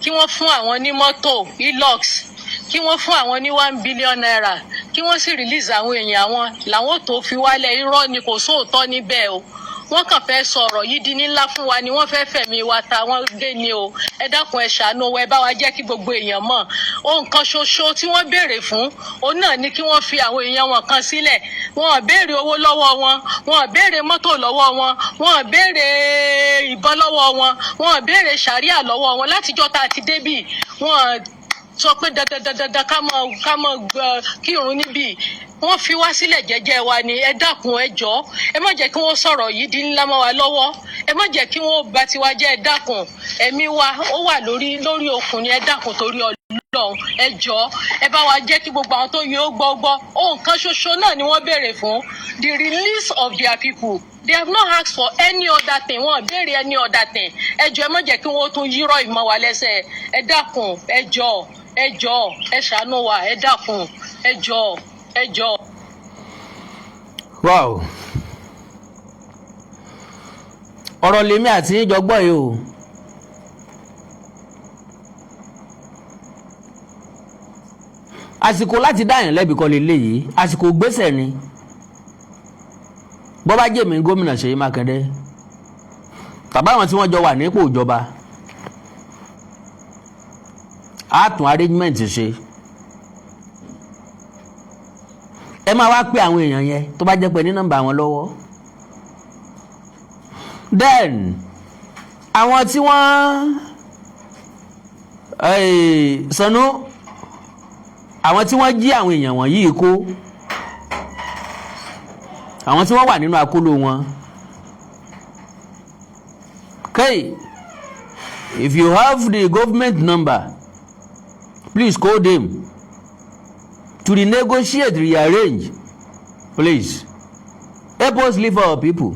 kí wọ́n fún àwọn ní mọ́tò Hilux, kí wọ́n fún àwọn ní 1 billion naira, kí wọ́n sì release àwọn èèyàn àwọn làwọn tó fi wálẹ̀. Irọ́ ni, kò sóòótọ́ níbẹ̀ o. Wọ́n kàn fẹ́ sọ̀rọ̀ yìí di ńlá fún wa ni, wọ́n fẹ́ fẹ̀mí wa ta wọ́n gbé ni o. Ẹ dákun ẹ ṣàánú wa, ẹ bá wa jẹ́ kí gbogbo èèyàn mọ̀. Ohun kan ṣoṣo tí wọ́n béèrè fún òun náà ni kí wọ́n fi àwọn èèyàn wọn kan sílẹ̀. Wọn ò béèrè owó lọ́wọ́ wọn, wọn ò béèrè mọ́tò lọ́wọ́ wọn, wọn ò béèrè ìbọn lọ́wọ́ wọn, wọn ò béèrè Sharia lọ́wọ́ wọn. Látijọ́ tá a ti débì wọn sọ pé dandandandan ká mọ kírun níbí. Wọ́n fi wá sílẹ̀ jẹ́jẹ́ wa ni. Ẹ dákun ẹ jọ̀ọ́, ẹ má jẹ́ kí wọ́n sọ̀rọ̀ yìí di ńlá mọ́ wa lọ́wọ́, ẹ má jẹ́ kí wọ́n bà tiwa jẹ́. Ẹ dákun, ẹ̀mí wa ó wà lórí okùn ni. Ẹ dákun torí Ọlọ́run ẹ jọ̀ọ́, ẹ bá wa jẹ́ kí gbogbo àwọn tó yẹ ó gbọ́. Ohun kan ṣoṣo náà ni wọ́n béèrè fún, the release of their people. They have not asked for any other thing. Wọ́n béèrè any other thing. Ẹ jọ̀ọ́, ẹ má jẹ́ kí wọ́n tún yírọ̀ ìmọ̀ wa lẹ́sẹ̀. Ẹ dákun ẹ jọ̀ọ́, ẹ ṣàánú wa. Ẹ dákun ẹ jọ̀ọ́. Wow, ọ̀rọ̀ lèmi àti yín jọ gbọ́ yìí o. Àsìkò láti dáyàn lẹ́bi kọ́ leléyìí, àsìkò gbésẹ̀ ni. Bọ́ bá jẹ́ mi gómìnà Ṣèyí Mákindé tàbí àwọn tí wọ́n jọ wà nípò ìjọba, á tún arrangement ṣe. Ẹ máa wá pé àwọn èèyàn yẹn tó bá jẹ́ pé ní nọ́mbà wọn lọ́wọ́. Then àwọn tí wọ́n Sanu, àwọn tí wọ́n jí àwọn èèyàn wọ̀nyí kó, àwọn tí wọ́n wà nínú akóló wọn. Okay, if you have the government number, please call them to renegotiate, rearrange. Please help us live our people.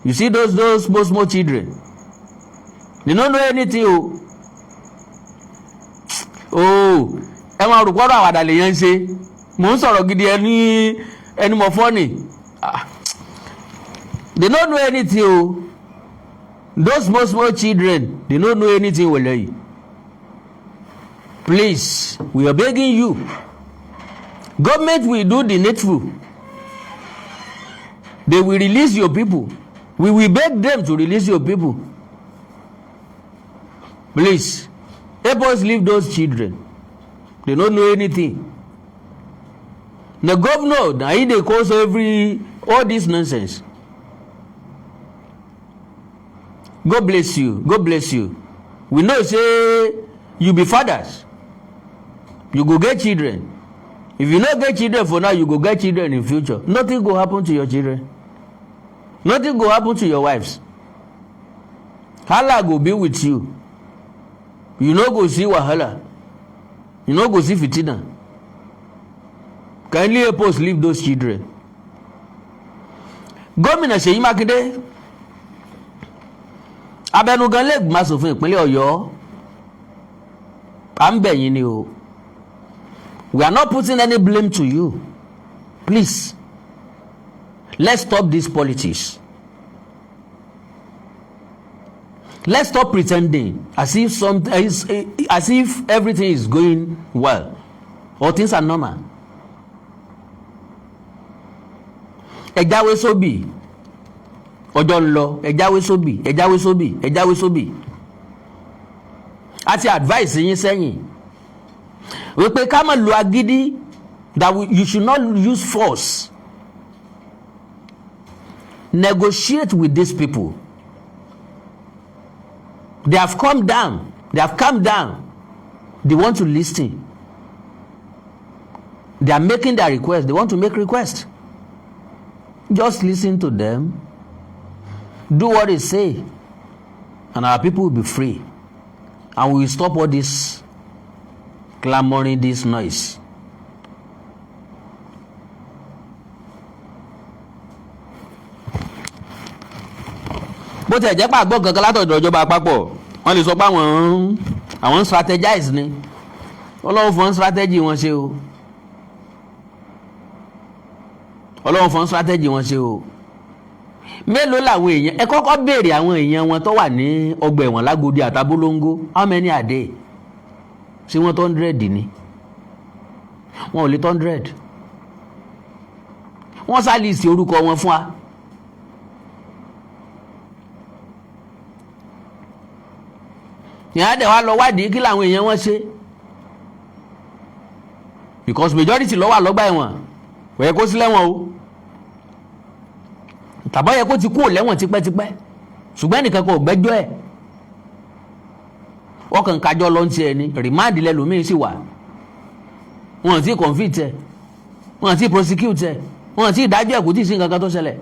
You see those small children, they don't know anything. Ẹ máa rò pọ́rọ̀ àwàdà lèyàn ṣe. Mò ń sọ̀rọ̀ gidi ẹni mọ̀ fọ́nì. They don't know anything. Those small children, they don't know anything. Well, please, we are begging you. Government will do the needful. They will release your people. We will beg them to release your people. Please, help us leave those children. They don't know anything. The governor, now he they cause all this nonsense. God bless you. God bless you. We know say you be fathers. You go get children. If you not get children for now, you go get children in future. Nothing go happen to your children. Nothing go happen to your wives. Allah go be with you. You no go see wahala. You no go see fitina. Kindly help us leave those children. Gómìnà Ṣèyí Mákindé, abẹnugan lẹ́gbìmọ̀ aṣòfin ìpínlẹ̀ Ọ̀yọ́, à ń bẹ̀ yín ni o. We are not putting any blame to you. Please, let's stop this politics. Let's stop pretending as if everything is going well or things are normal. Ẹ jáwé sóbì, ọjọ́ ń lọ, ẹ jáwé sóbì. A ti advice yín sẹ́yìn wípé ká má lo agídí, that you should not use force negotiate with these people. They have come down. They have come down. They want to listen. They are making their request. They want to make request. Just listen to them. Do what they say. And our people will be free. And we will stop all this clamoring, this noise. Bó ti jẹ́ pé àgbọ̀ kankan látọ̀dọ̀ ìjọba àpapọ̀ wọ́n lè sọ pé àwọn strategize ni Ọlọ́run fún strategy wọn ṣe o Ọlọ́run fún strategy wọn ṣe o mélòó làwọn èèyàn ẹ kọ́kọ́ béèrè àwọn èèyàn wọn tó wà ní ọgbà ẹ̀wọ̀n Lágòdì àtàbólóńgó how many are they ṣé wọ́n 100 ni wọn ò lè 100 wọ́n sá list orúkọ wọn fún wa. Ìyá dẹ̀ wá lọ wádìí kí làwọn èèyàn wọn ṣe because majority ló wà lọ́gbà ẹ̀wọ̀n kò yẹ kó sí lẹ́wọ̀n o tàbá yẹ kó ti kúrò lẹ́wọ̀n tipẹ́tipẹ́ ṣùgbọ́n ẹnìkan kò gbẹ́jọ́ ẹ̀ ọkàn kájọ́ ló ń tiẹ̀ ni remand lẹ́lòmíín sì wà wọn ti convict ẹ̀ wọn ti prosecute ẹ̀ wọn ti dájọ́ ẹ̀ kò tí ì sí nǹkan kan tó ṣẹlẹ̀.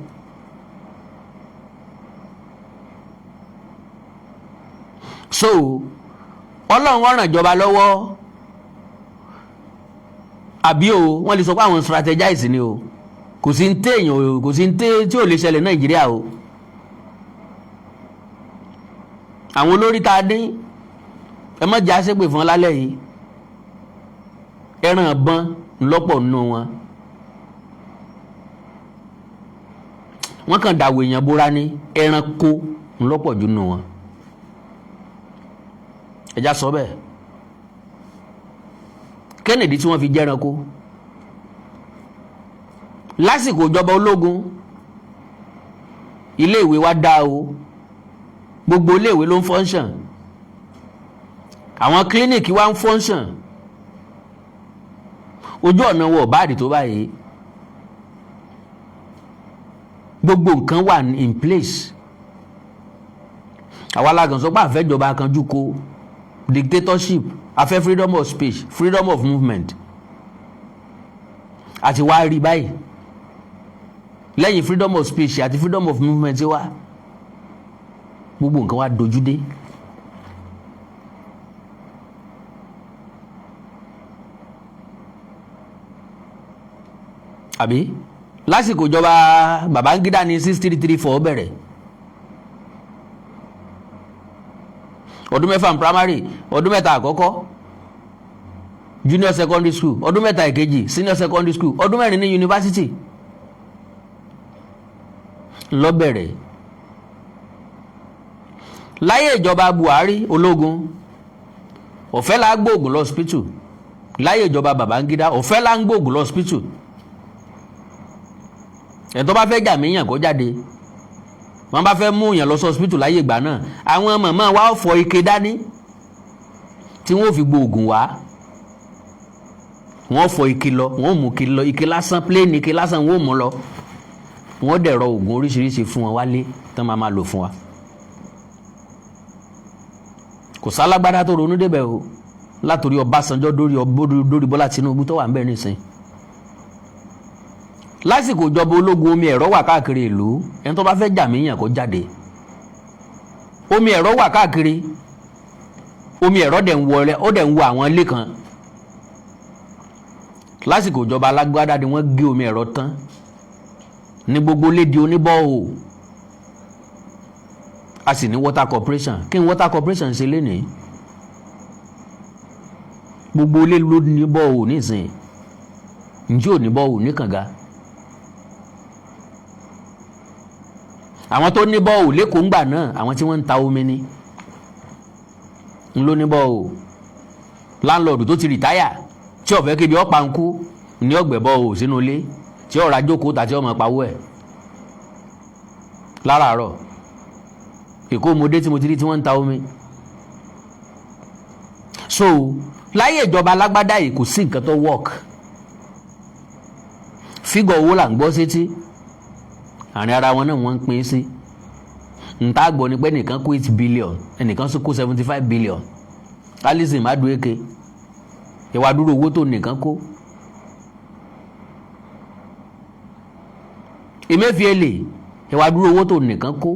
So Ọlọ́run ràn ìjọba lọ́wọ́ àbí o wọ́n lè sọ pé àwọn strategize ni o kò sí ń téèyàn o kò sí ń té tí ò lè ṣẹlẹ̀ Nàìjíríà o àwọn olórí tá a dín ẹ má jẹ́ àṣepè fún lálẹ́ yìí ẹran ọ̀bọ̀n ńlọ́pọ̀ nínú wọn wọ́n kàn dàwọ̀ èèyàn bóra ní ẹranko ńlọ́pọ̀ jù nínú wọn. Ẹja sọ bẹ́ẹ̀ Kennedy tí wọ́n fi jẹ́ranko lásìkò ìjọba ológun iléèwé wa dá o gbogbo iléèwé ló ń function àwọn clinic wa ń function ojú ọ̀nà wọ̀ báàdì tó báyìí gbogbo nǹkan wà in place àwa alágan sọ pé àfẹ́jọba kan jù kó dictatorship afẹ́ freedom of speech freedom of movement àti wá rí báyìí lẹ́yìn freedom of speech àti freedom of movement wá gbogbo nǹkan wá dojú dé. Àbí lásìkò ìjọba Babangida ní 6334 bẹ̀rẹ̀ ọdún mẹ́fà ní primary ọdún mẹ́ta àkọ́kọ́ junior secondary school ọdún mẹ́ta ìkejì senior secondary school ọdún mẹ́rin ní university ló bẹ̀rẹ̀ láyé ìjọba Buhari ológun ọ̀fẹ́ la gbóògùn lọ hospital láyé ìjọba Babangida ọ̀fẹ́ la ń gbóògùn lọ hospital ẹ̀ tó bá fẹ́ jà míyàn kó jáde wọ́n bá fẹ́ mú yàn lọ sí hospital láyé ìgbà náà àwọn màmá wa fọ ike dání tí wọ́n fi gbóògùn wá wọ́n fọ ike lọ wọ́n mú ike lọ ike lásán plain ike lásán wọ́n mú lọ wọ́n dẹ̀rọ oògùn oríṣiríṣi fún wọn wálé tán máa lò fún wa kò sálágbádá tó ronú débẹ̀ o látòrí Ọbásanjọ́ dórí Bọ́lá Tinubu tó wà ń bẹ̀ nísìn lásìkò ìjọba ológun omi ẹ̀rọ wà káàkiri ìlú ẹni tó bá fẹ́ jà míyàn kó jáde omi ẹ̀rọ wà káàkiri omi ẹ̀rọ dẹ̀ ń wọlé ó dẹ̀ ń wọ àwọn ilé kan lásìkò ìjọba alágbádá ni wọ́n gé omi ẹ̀rọ tán ní gbogbo lédi oníbọ́ọ̀hù a sì ní water corporation kí ni water corporation ṣe lénìí gbogbo ilé ló ní bọ́ọ̀hù nísìnyí ǹjẹ́ ò ní bọ́ọ̀hù ní kànga àwọn tó ní bọ́ọ̀hù lẹ́kọ̀ọ́ ńgbà náà àwọn tí wọ́n ń ta omi ní ń ló ní bọ́ọ̀hù láńlọ́ọ̀dù tó ti rìtáyà tí ó fẹ́ kébi ọ̀pá ń kú ní ọ̀gbẹ̀ bọ́ọ̀hù sínú ilé tí ó ra jókòó tàbí ọmọ pawó ẹ̀ láràárọ̀ èkó mọdé tí mo ti rí tí wọ́n ń ta omi. So láyé ìjọba alágbádá yìí kò sí nǹkan tó work fígọ̀ owó là ń gbọ́ sétí àárín ara wọn náà wọ́n ń pín sí nta gbọ́ ni pé ẹnìkan kó 8 billion ẹnìkan sì kó 75 billion Alison Madueke ìwà dúró owó tó nìkan kó Emefiele ìwà dúró owó tó nìkan kó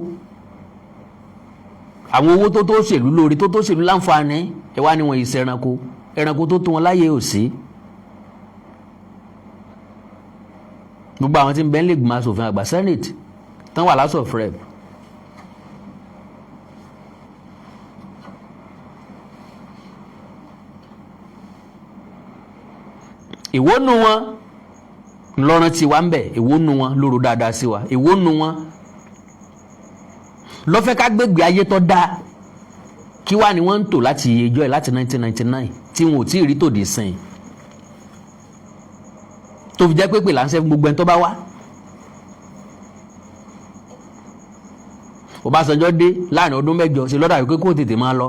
àwọn owó tó ṣèlú lórí tó ṣèlú láǹfààní ẹwà ni wọ́n ìṣe ẹranko tó tó wọn láyé ò sí. Gbogbo àwọn tí ń bẹ nílé ìgbìmọ̀ aṣòfin àgbà Senate tán wà House of Rep ìwọ nu wọn lọ́rán tí wà ń bẹ̀ ìwọ nu wọn lóru dáadáa sí wa ìwọ nu wọn lọ́fẹ́ ká gbégbé ayé tó dáa kí wá ni wọ́n ń tò láti ẹjọ́ ẹ̀ láti 1999 tí wọn ò tí ì rí tòdì sìn tó fi jẹ́ pé láńṣẹ́ fún gbogbo ẹni tó bá wá. Ọbásanjọ́ dé láàrin ọdún 8 ṣe lọ́dà wípé kó tètè máa lọ.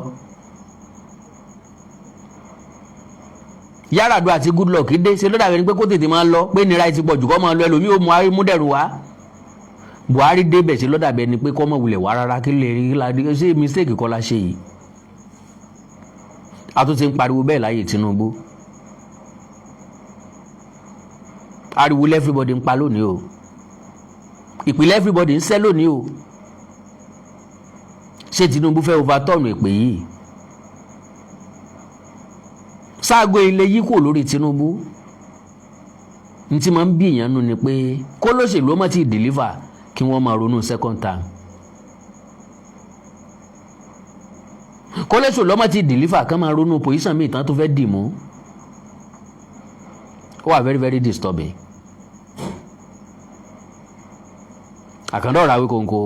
Yar'Adua àti Goodluck dé ṣe lọ́dà wípé kó tètè máa lọ pé nira ti pọ̀ jù kọ́ máa lọ ẹlòmíì ó mú dẹ̀rù wá. Buhari débẹ̀ ṣe lọ́dà bẹ́ẹ̀ ni pé kọ́ mọ̀ wulẹ̀ wá rárá kí lè rí ládé ṣé mistake kọ́ la ṣe yìí. A tún ti ń pariwo bẹ́ẹ̀ láyé Tinubu. Ariwo everybody ń pa lónìí o. Ìpìlẹ̀ everybody ń sẹ́ lónìí o. Ṣé Tinubu fẹ́ overturn ìpè yìí? Sáàgó ilé yìí kò lórí Tinubu. Ní tí máa ń bí èèyàn nù ni pé kó lóṣèlú ọmọ ti deliver kí wọ́n máa ronú second term. Kó lóṣèlú ọmọ ti deliver kán máa ronú position míì tán tó fẹ́ dì mú. Ó wà very very disturbing. Àkàndá ọ̀rọ̀ Awikonko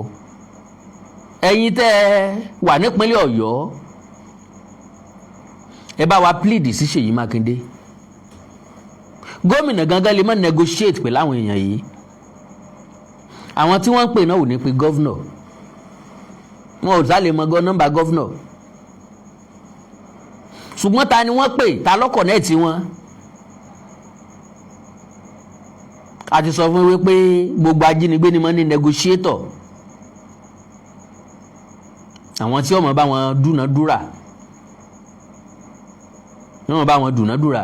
ẹ̀yin tẹ́ wà nípínlẹ̀ Ọ̀yọ́ ẹ bá wa plead sí Ṣèyí Mákindé gómìnà gangan lè má negotiate pẹ̀lú àwọn èèyàn yìí àwọn tí wọ́n ń pè náà ò ní pe gọ́vnọ̀ wọn ò sá lè mọ nọ́mbà gọ́vnọ̀ ṣùgbọ́n ta ni wọ́n pè ta lọ́kọ̀ náà tí wọ́n a ti sọ fún wípé gbogbo ajínigbé ni wọ́n ní negotiator àwọn tí ọmọ bá wọn dúnadúrà wọ́n bá wọn dúnadúrà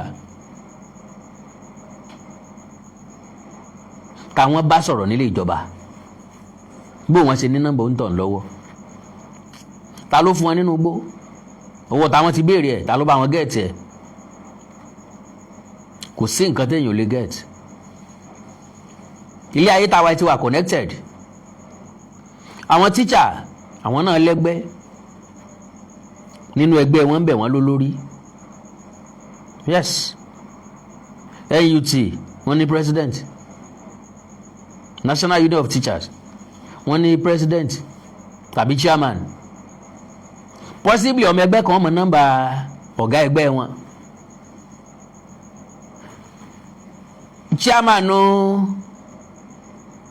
káwọn bá sọ̀rọ̀ nílé ìjọba bó wọ́n ṣe ní nọ́mbà ń tàn lọ́wọ́ ta ló fún wọn nínú igbó owó táwọn ti béèrè ẹ̀ ta ló bá wọn gẹ̀ẹ́tì ẹ̀ kò sí nǹkan téèyàn ò lè gẹ̀ẹ́tì ilé ayé tàwa ti wà connected àwọn teacher àwọn náà lẹ́gbẹ́ nínú ẹgbẹ́ wọn bẹ̀ wọ́n lólórí yes NUT wọ́n ní president National Union of Teachers wọ́n ní president tàbí chairman possibly ọmọ ẹgbẹ́ kan mọ nọ́mbà ọ̀gá ẹgbẹ́ wọn chairman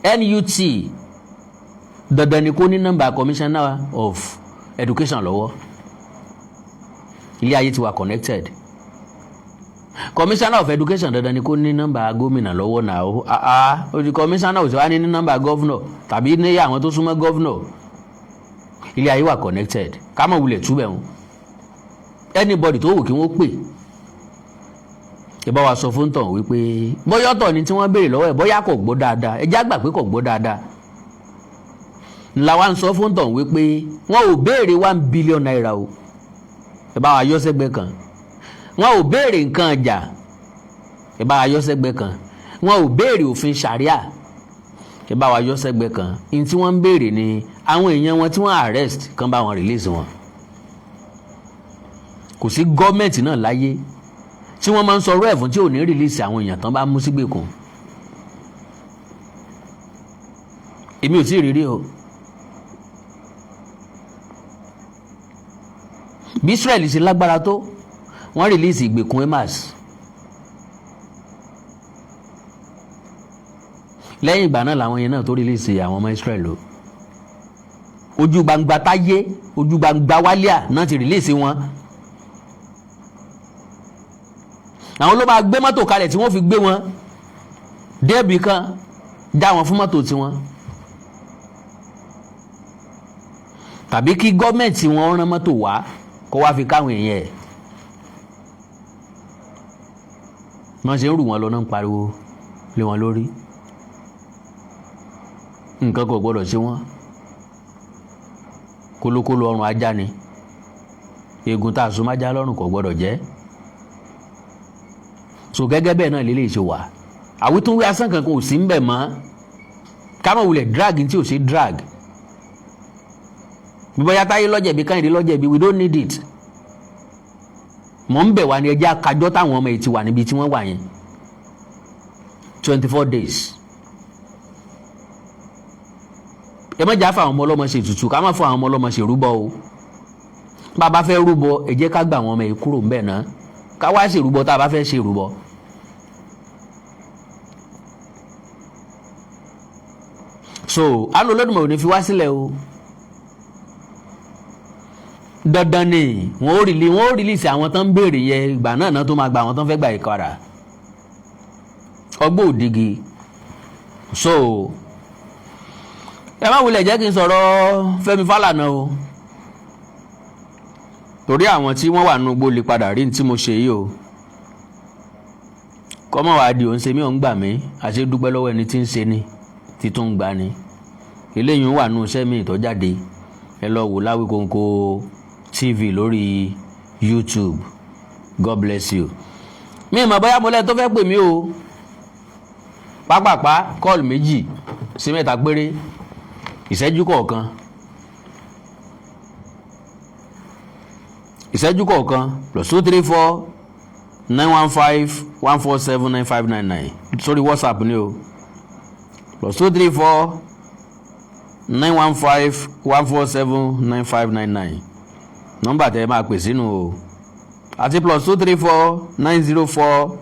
NUT dandan ni kó ní nọ́mbà commissioner of education lọ́wọ́ ilé ayé ti wà connected commissioner of education dandan ni kó ní nọ́mbà gómìnà lọ́wọ́ náà odi commissioner ò sì wá ní nọ́mbà governor tàbí ní àwọn tó súnmọ́ governor ilé ayé wà connected ká mọ̀ wulẹ̀ túbẹ̀ wọn anybody tó wù kí wọ́n pè ìbá wa sọ fún tàn wípé bóyá ọ̀tọ̀ ni tí wọ́n béèrè lọ́wọ́ ẹ̀ bóyá kò gbọ́ dáadáa ẹ já gbà pé kò gbọ́ dáadáa ńlá wa ń sọ fún tàn wípé wọn ò béèrè 1 billion naira o ẹ bá wa yọ sẹ́gbẹ́ kan wọn ò béèrè nǹkan ọjà ẹ bá wa yọ sẹ́gbẹ́ kan wọn ò béèrè òfin ṣàríà ẹ bá wa yọ sẹ́gbẹ́ kan ní tí wọ́n ń béèrè ni àwọn èèyàn wọn tí wọ́n arrest kan bá wọn release wọn kò sí gọ́ọ̀mẹ̀ntì náà láyé tí wọ́n máa ń sọ̀rọ̀ ẹ̀fún tí ò ní release àwọn èèyàn tán bá mú sígbèkùn èmi ò tí ì rírí o bí Israel ṣe lágbára tó wọ́n release ìgbèkùn Hamas lẹ́yìn ìgbà náà làwọn yẹn náà tó release àwọn ọmọ Israel o ojú gbangba táyé ojú gbangba wálíà náà ti release wọn àwọn ló máa gbé mọ́tò kalẹ̀ tí wọ́n fi gbé wọn débì kan dá wọn fún mọ́tò tiwọn tàbí kí gọ́ọ̀mẹ̀ntì wọn rán mọ́tò wá kó wá fi káwọn èèyàn ẹ̀ wọ́n ṣe ń rù wọn lọ náà ń pariwo lé wọn lórí nǹkan kò gbọ́dọ̀ ṣe wọ́n kólókóló ọrùn ajá ni eegun tá a so májá lọ́rùn kò gbọ́dọ̀ jẹ́ so gẹ́gẹ́ bẹ́ẹ̀ náà lélẹ́yìí ṣe wà àwítúnwí asán kankan ò sí ń bẹ̀ mọ́ ká má wulẹ̀ drag tí ò ṣe drag bí bóyá Táyé lọ́jẹ̀bi Kẹ́hìndé lọ́jẹ̀bi we don't need it mọ̀ ń bẹ̀ wá ní ẹjẹ́ akájọ́ táwọn ọmọ yìí ti wà níbi tí wọ́n wà yẹn 24 days ẹ má jà fún àwọn ọmọ ọlọ́mọ ṣe ètùtù ká má fún àwọn ọmọ ọlọ́mọ ṣe rúbọ o bá a bá fẹ́ rúbọ ẹ jẹ́ ká gbà àwọn ọmọ yìí kúrò ńbẹ̀ náà ká wá ṣe rúbọ tá a bá fẹ́ ṣe rúbọ. so alo Olódùmarè ò ní fi wá sílẹ̀ o dandan ni wọn ò rìlíìsì àwọn tán ń béèrè yẹn ìgbà náà tó máa gba àwọn tán fẹ́ gbà ìkọ̀rà ọgbọ́n òdigi so ẹ má wulẹ̀ jẹ́ kí n sọ̀rọ̀ Fẹ́mi Fálànà o torí àwọn tí wọ́n wà nínú igbó lè padà rí ní tí mo ṣe yìí o kọ́mọ̀ wá di òun ṣe mí òun gbà mí àṣẹ dúpẹ́ lọ́wọ́ ẹni tí ń ṣe ni tí tó ń gbà ni eléyìí wà nínú iṣẹ́ mi ìtọ́jáde ẹ lọ wò l'Awikonko TV lórí YouTube God bless you mi ìmọ̀ bóyá mo lẹ́yìn tó fẹ́ pè mí o pápápá kọ́ọ̀lù 2 sí 3 péré ìṣẹ́jú kọ̀ọ̀kan +234 915 147 9599 sorry WhatsApp ni o +234 915 147 9599 nọ́mbà tẹ́ máa pè sínú o àti +234 904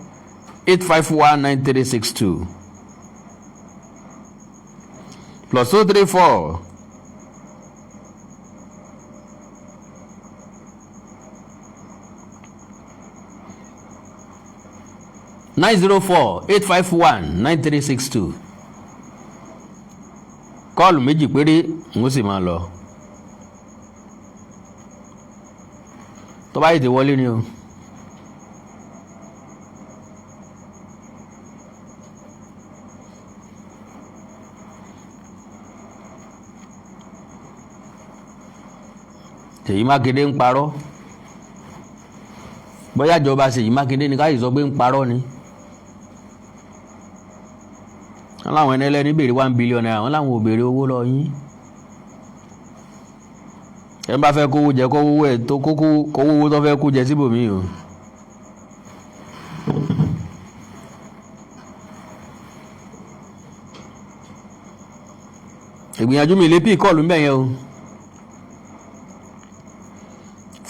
851 9362 +234 904 851 9362 kọ́ọ̀lù 2 péré n ó sì máa lọ tó bá yìí ti wọlé ni o Ṣèyí Mákindé ń parọ́ bóyá ìjọba Ṣèyí Mákindé ni káyìí sọ pé ń parọ́ ni wọ́n láwọn ẹni ẹlẹ́ni béèrè 1 billion naira wọ́n láwọn ò béèrè owó lọ yín ẹ bá fẹ́ kówó jẹ kówó ẹ̀ tó kówó owó tó fẹ́ kó jẹ síbòmí o ìgbìyànjú mi lè pí kọ́ọ̀lù ń bẹ̀ yẹn o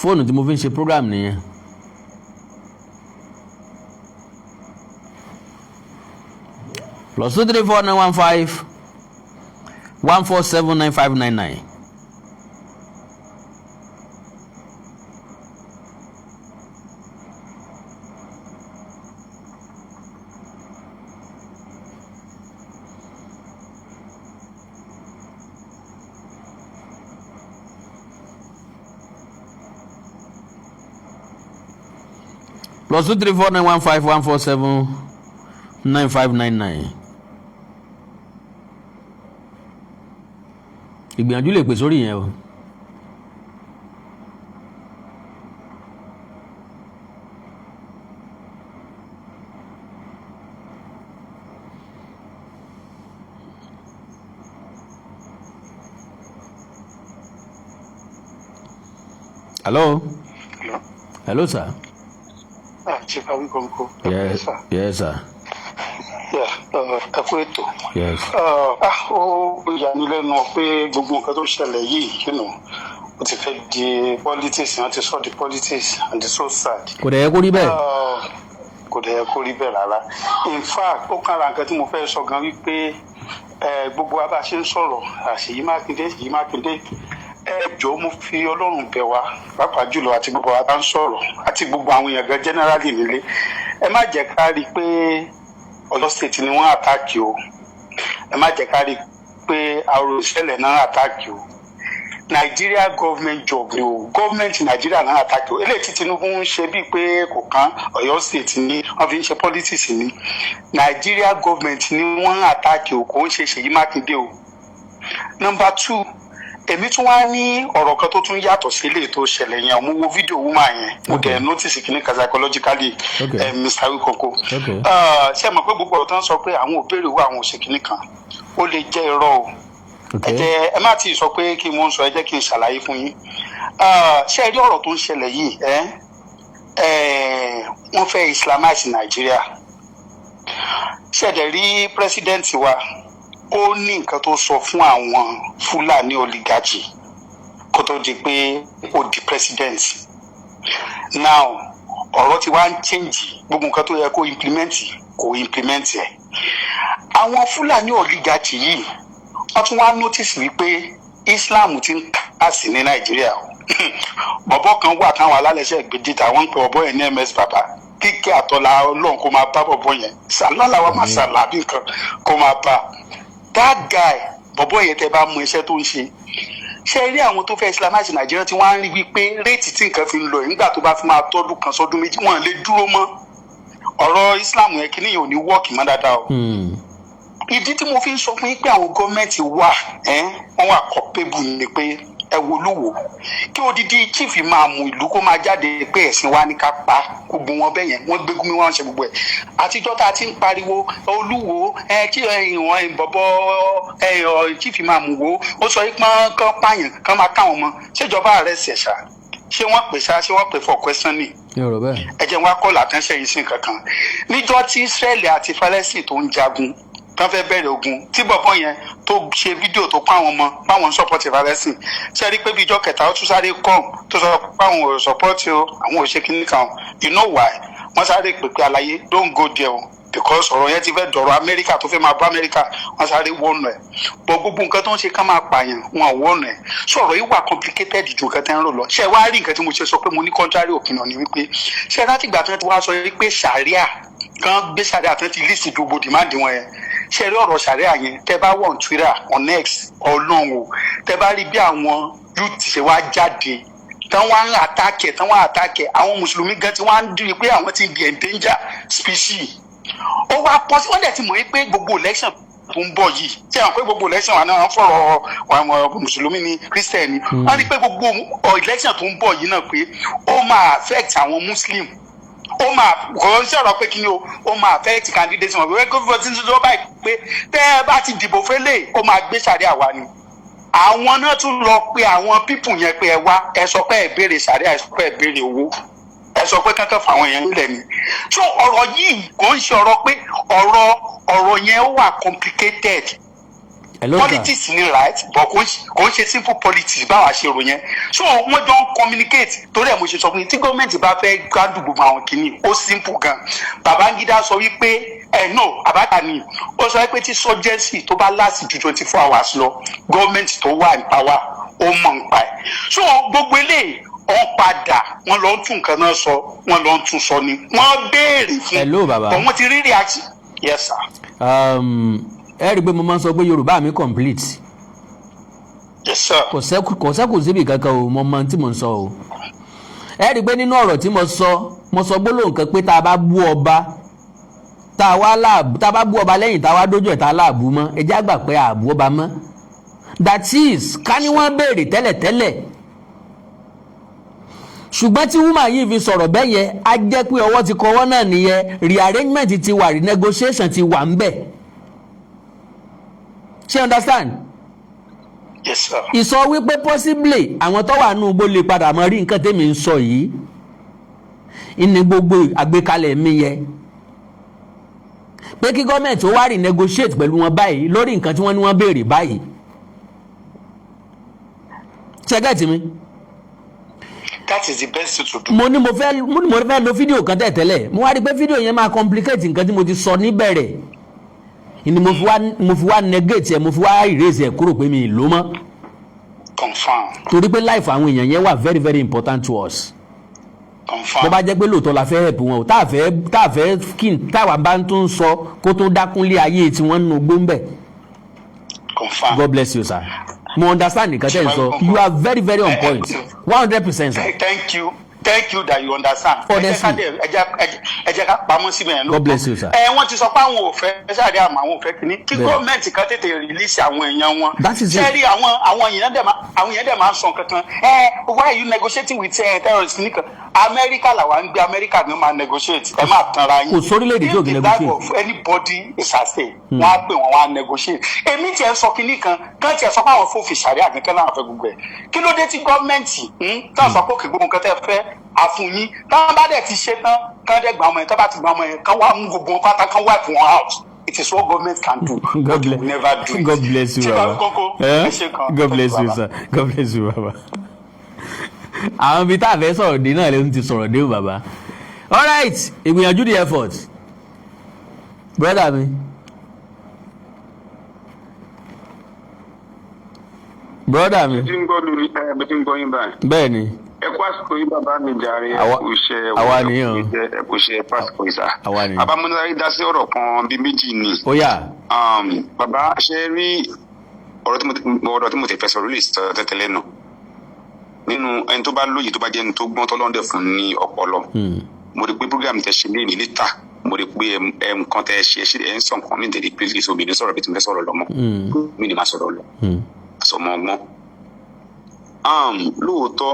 fóònù tí mo fi ń ṣe program nìyẹn +234 915 147 9599 +234 915 147 9599 ìgbìyànjú lè pè sórí yẹn o hello hello sir. Chief Awikonko. Yes, yes, sir. Ẹ kú ètò. Yes. Ó yà mí lẹ́nu pé gbogbo nǹkan tó ṣẹlẹ̀ yìí, ó ti fẹ́ di politics, wọ́n ti sọ di politics and it's so sad. Kò dẹ̀ yẹ kó rí bẹ́ẹ̀. Kò dẹ̀ yẹ kó rí bẹ́ẹ̀ rárá. In fact, ó kára nǹkan tí mo fẹ́ sọ gan wípé gbogbo wa bá ṣe ń sọ̀rọ̀ Ṣèyí Mákindé ẹ jọ̀ọ́ mo fi Ọlọ́run bẹ̀ wá pàápàá jùlọ àti gbogbo wa bá ń sọ̀rọ̀ àti gbogbo àwọn èèyàn gan generally nílé ẹ má jẹ́ ká rí i pé Ọ̀yọ́ state ni wọ́n àtàkì o ẹ má jẹ́ ká rí i pé àrò ìṣẹ̀lẹ̀ náà àtàkì o Nigeria government job ni o government Nigeria náà attack o eléyìí tí Tinubu ń ṣe bíi pé kò kán Ọ̀yọ́ state ni wọ́n fi ń ṣe politics ni Nigeria government ni wọ́n attack o kò ń ṣe Ṣèyí Mákindé o. Number 2 èmi tún wá ní ọ̀rọ̀ kan tó tún yàtọ̀ sí eléyìí tó ṣẹlẹ̀ yẹn mo wo fídíò woman yẹn mo dẹ̀ notice kìíní kan psychologically Mr. Awikonko ṣé ẹ mọ̀ pé gbogbo ọ̀rọ̀ tó ń sọ pé àwọn ò béèrè owó àwọn ò ṣe kìíní kan ó lè jẹ́ irọ́ o ẹ má ti sọ pé kí n mú sọ ẹ jẹ́ kí n ṣàlàyé fún yín ṣé ẹ rí ọ̀rọ̀ tó ń ṣẹlẹ̀ yìí wọ́n fẹ́ islamize Nàìjíríà ṣé ẹ dẹ̀ rí president wa ó ní nǹkan tó sọ fún àwọn Fúlàní oligarchy kó tó di pé ó di president now ọ̀rọ̀ ti wá ń change gbogbo nǹkan tó yẹ kó implement kò implement ẹ̀ àwọn Fúlàní oligarchy yìí wọ́n tún wá notice wípé Islam ti ń kásì ní Nàìjíríà bọ̀bọ̀ kan wà táwọn alálẹ̀ṣẹ̀ gbèdé táwọn ń pè ọ̀bọ̀ yẹn ní MS Baba kíkẹ́ àtọ́lá Ọlọ́run kó máa bá bọ̀bọ̀ yẹn sàlálà wa máa sàlà bí nǹkan kó máa bá that guy bọ̀bọ̀ yẹn tẹ́ bá mú iṣẹ́ tó ń ṣe rí àwọn tó fẹ́ islamize Nàìjíríà tí wọ́n á rí wípé réètì tí nǹkan fi ń lọ nígbà tó bá fi máa tọ́dún kan sọ́dún méjì wọ́n lè dúró mọ́ ọ̀rọ̀ Islam yẹn kí nìyẹn ò ní wọ́ọ̀kì mọ́ dáadáa o. Ìdí tí mo fi ń sọ fún yín pé àwọn gọ́ọ̀mẹ̀ntì wà wọ́n wà capable ni pé ẹ wo Olúwo kí odidi chief máa mú ìlú kó máa jáde pé ẹ̀sìn wa ní ká pa gbogbo wọn bẹ́ẹ̀ yẹn wọ́n gbégún mi wọ́n ṣe gbogbo ẹ̀ àtijọ́ tá a ti ń pariwo Olúwo kí ìwọ̀n ìbọ̀bọ̀ chief máa mú wo ó sọ pé kán pààyàn kán máa káwọn mọ́ ṣèjọba rẹ̀ ṣẹ̀ṣà ṣé wọ́n pè ṣá ṣé wọ́n pè for questioning ẹ jẹ́ wọn kọ́ làtẹ́ńṣẹ́ yìí sí nǹkan kan níjọ́ tí Israeli àti Palestine tó ń jagun tán fẹ́ bẹ̀rẹ̀ ogun tí bọ̀bọ̀ yẹn tó ṣe fídíò tó pa àwọn ọmọ báwọn sọ́pọ̀tì Palestine ṣe rí pé bí ijọ́ kẹta ó tún sáré kọ́m tó sọ pé àwọn ò sọ́pọ̀tì o àwọn ò ṣe kíní kan you know why wọ́n sáré pèpè àlàyé don't go there o because ọ̀rọ̀ yẹn ti fẹ́ dọ̀rọ̀ Amẹ́ríkà tó fẹ́ máa bá Amẹ́ríkà wọ́n sáré wọ́ọ̀nù ẹ̀ bọ́ gbogbo nǹkan tó ń ṣe ká máa pààyàn wọn ò wọ́ọ̀nù ẹ̀ sọ̀rọ̀ yìí wà complicated ju nǹkan tẹ́ ń rò lọ ṣe wá rí nǹkan tí mo ṣe sọ pé mo ní contrary opinion ni wípé ṣe láti ìgbà tí wọ́n ti wá sọ wípé ṣàríà kan gbé ṣàríà tó ti list gbogbo demand wọn yẹn ṣe rí ọ̀rọ̀ ṣàríà yẹn tẹ́ bá wọ̀ on Twitter on X Ọlọ́run o tẹ́ bá rí bí àwọn youth ṣe wá jáde tán wá ń àtàkẹ́ àwọn mùsùlùmí gan tí wọ́n á ń dìrí pé àwọn ti di endanger species ó wá pọ́ sí wọ́n dẹ̀ ti mọ̀ pé gbogbo election tó ń bọ̀ yìí tí àwọn pé gbogbo election wà náà fọ̀rọ̀ àwọn mùsùlùmí ni Christian ni wọ́n rí pé gbogbo election tó ń bọ̀ yìí náà pé ó máa affect àwọn Muslim ó máa kò ń sọ̀rọ̀ pé kí ni o ó máa affect candidate wọn pé kó fífọ́ tí ń sọ báyìí pé tẹ́ ẹ bá ti dìbò fẹ́lẹ̀ ó máa gbé sàríà wá ni àwọn náà tún lọ pé àwọn pípù yẹn pé ẹ wá ẹ sọ pé ẹ béèrè sàríà ẹ sọ pé ẹ béèrè owó ẹ sọ pé kankan fún àwọn èèyàn nílẹ̀ ni so ọ̀rọ̀ yìí kò ń ṣe ọ̀rọ̀ pé ọ̀rọ̀ yẹn ó wà complicated politics ni right but kò ń ṣe simple politics báwa ṣe rò yẹn so wọ́n jọ ń communicate torí ẹ̀ mo ṣe sọ fún yín tí gọ́ọ̀mẹ̀ntì bá fẹ́ gbádùn gbogbo àwọn kìíní ó simple gan Babangida sọ wípé no Abacha ni ó sọ wípé tí surgency tó bá last ju 24 hours lọ gọ́ọ̀mẹ̀ntì tó wà ní power ó mọ̀ nípa ẹ̀ so gbogbo eléyìí wọ́n padà wọ́n lọ ń tún nǹkan náà sọ wọ́n lọ ń tún sọ ni wọ́n béèrè fún hello baba wọ́n ti rí reaction yes sir. ẹ rí i pé mo máa ń sọ pé Yorùbá mi complete. yes sir. kò sẹ́kù síbi kankan o mo mọ tí mo ń sọ o. ẹ rí i pé nínú ọ̀rọ̀ tí mo sọ gbólóhùn kan pé tá a bá bú ọba tá a bá bú ọba lẹ́yìn tá a wá dójú ẹ̀ tá a láàbù mọ́ ẹ jẹ́ àgbà pé àbú ọba mọ́ that is ká ní wọ́n béèrè tẹ́lẹ̀tẹ́lẹ̀ ṣùgbọ́n tí woman yìí fi sọ̀rọ̀ bẹ́ẹ̀ yẹn á jẹ́ pé ọwọ́ ti kọ́wọ́ náà nìyẹn rearrangement ti wà renegotiation ti wà ń bẹ̀ ṣé understand? yes sir. ìsọ wípé possibly àwọn tó wà nù gbó lè padà mọ rí nǹkan tèmi ń sọ yìí ìní gbogbo àgbékalẹ̀ mi yẹ pé kí gọ́ọ̀mẹ̀ntì ó wá renegotiate pẹ̀lú wọn báyìí lórí nǹkan tí wọ́n ní wọ́n béèrè báyìí ṣẹ́gẹ́tì mi. that is the best thing to do. mo ní mo fẹ́ lo fídíò kan tẹ́lẹ̀ mo wá rí pé fídíò yẹn máa complicate nǹkan tí mo ti sọ níbẹ̀rẹ̀ ni mo fi wá negate ẹ mo fi wá erase ẹ kúrò pé mi ì lò mọ́. confam. torí pé life àwọn èèyàn yẹn wà very very important to us. confam. bó bá jẹ́ pé lóòótọ́ la fẹ́ help wọn o tá a fẹ́ kí táwa bá ń tún sọ kó tó dákúnlé ayé tí wọ́n ń nu gbóńbẹ̀. confam. God bless you sir. mo understand nǹkan tẹ́ ẹ sọ you are very very on point 100% sir. Thank you that you understand. Honestly. ẹ jẹ́ ká pamọ́ síbẹ̀ yẹn ló. God bless you sir. Wọ́n ti sọ pé àwọn ò fẹ́ sáré àmọ́ àwọn ò fẹ́ kínní kí gọ́ọ̀mẹ̀ntì kan tètè release àwọn èèyàn wọn. That is it. sẹ́rí àwọn èèyàn dẹ̀ máa ń sọ kankan why are you negotiating with terrorists nìkan America làwa ń gbé America ni wọ́n máa negotiate ẹ máa tanra yín. Kò sórílẹ̀-èdè tí ò kì í negotiate. if the type of anybody is at stake wọ́n á pè wọ́n wá negotiate. èmi tiẹ̀ sọ kínní kan tiẹ̀ sọ pé àwọn fòfin sàrí àgbẹ̀kẹ́ náà fẹ́ gbogbo ẹ̀ kí ló dé tí gọ́ọ̀mẹ̀ntì táwọn sọ pé òkè gbogbo nǹkan tẹ́ fẹ́ àfúnyín táwọn bá dẹ̀ ti ṣe tán kán dẹ̀ gbà ọmọ yẹn tó bá ti gbà ọmọ yẹn kán wá mú gbogbo wọn pátá kán wipe wọn out. It is what government can do. God will never do it. God bless you, Baba. God bless you, sir. God bless you, Baba. Àwọn ibi tá a fẹ́ sọ̀rọ̀ dé náà lè ti sọ̀rọ̀ dé o bàbá. All right, ìgbìyànjú the effort. Brother mi. Brother mi. Mo ti ń gbọ́ yín báyìí. Bẹ́ẹ̀ni. Ẹ kú àsìkò yín bàbá mi jàre àwa nìyàn. ẹ kú iṣẹ́ pásítọ̀ ìsà. Àwa nìyàn. Bàbá Múnárí dá sí ọ̀rọ̀ kan bíi méjì ni. Ó yá. Bàbá ṣe rí ọ̀rọ̀ tí mo ti fẹ́ sọ̀rọ̀ lè sọ tẹ́tẹ́lẹ̀ náà. Nínú ẹni tó bá lóye tó bá jẹ́ ẹni tó gbọ́n tọ́lọ́ndẹ̀ fún ní ọpọlọ. Mo rí pé program tẹ ṣe lé ní lítà. Mo rí pé nǹkan tẹ ṣe ẹ̀ ń sọ nǹkan ní ìdẹ̀rẹ̀ pé kí omi ní sọ̀rọ̀ bí tí mo fẹ́ sọ̀rọ̀ lọ́mọ. Mi ni máa sọ̀rọ̀ lọ. Àsọmọ ọgbọ́n. Lóòótọ́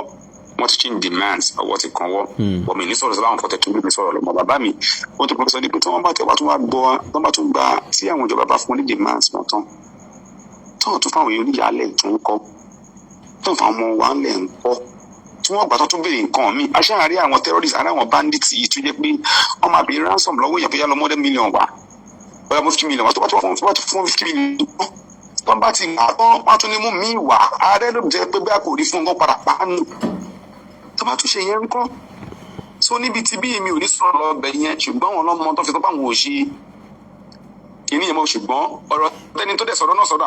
wọ́n ti change demands ọwọ́ ti kàn wọ́ ọmọ ìní sọ̀rọ̀ sọ́wọ́n fọ́tẹ̀ tó gbé sọ̀rọ̀ lọ́mọ bàbá mi wọ́n tó pọ̀sọ̀ nípa tí wọ́n bá tẹ̀ wá tún wá gbọ́ wọ́n bá tún gba tí àwọn ìjọba bá fún wọn ní demands wọn tán tán tún fáwọn èèyàn oníyàálẹ̀ tó ń kọ́ tán fáwọn ọmọ wa ń lẹ̀ ń kọ́ tí wọ́n gbà tán tún béèrè nǹkan mi aṣáárí àwọn terrorists àrí àwọn bandits yìí tó jẹ́ pé wọ́n máa béèrè ransom lọ́wọ́ èèyàn bóyá lọ more than million wá bóyá mo 50 million wá tó bá tún fún 50 million tó bá ti gbà tán wọ́n tún ní mú mi wá ààrẹ ló jẹ́ pé bẹ́ẹ̀ kò rí fún wọn padà pàánù tó bá tún ṣe yẹn ń kọ́ so níbi tí bí èmi ò ní sọ̀rọ̀ lọ́bẹ̀ yẹn ṣùgbọ́n wọn lọ́mọ tó fi tó bá wọn ò ṣe kìíní yẹn mọ́ ṣùgbọ́n ọ̀rọ̀ tẹni tó dẹ̀ sọ̀rọ̀ náà sọ̀rọ̀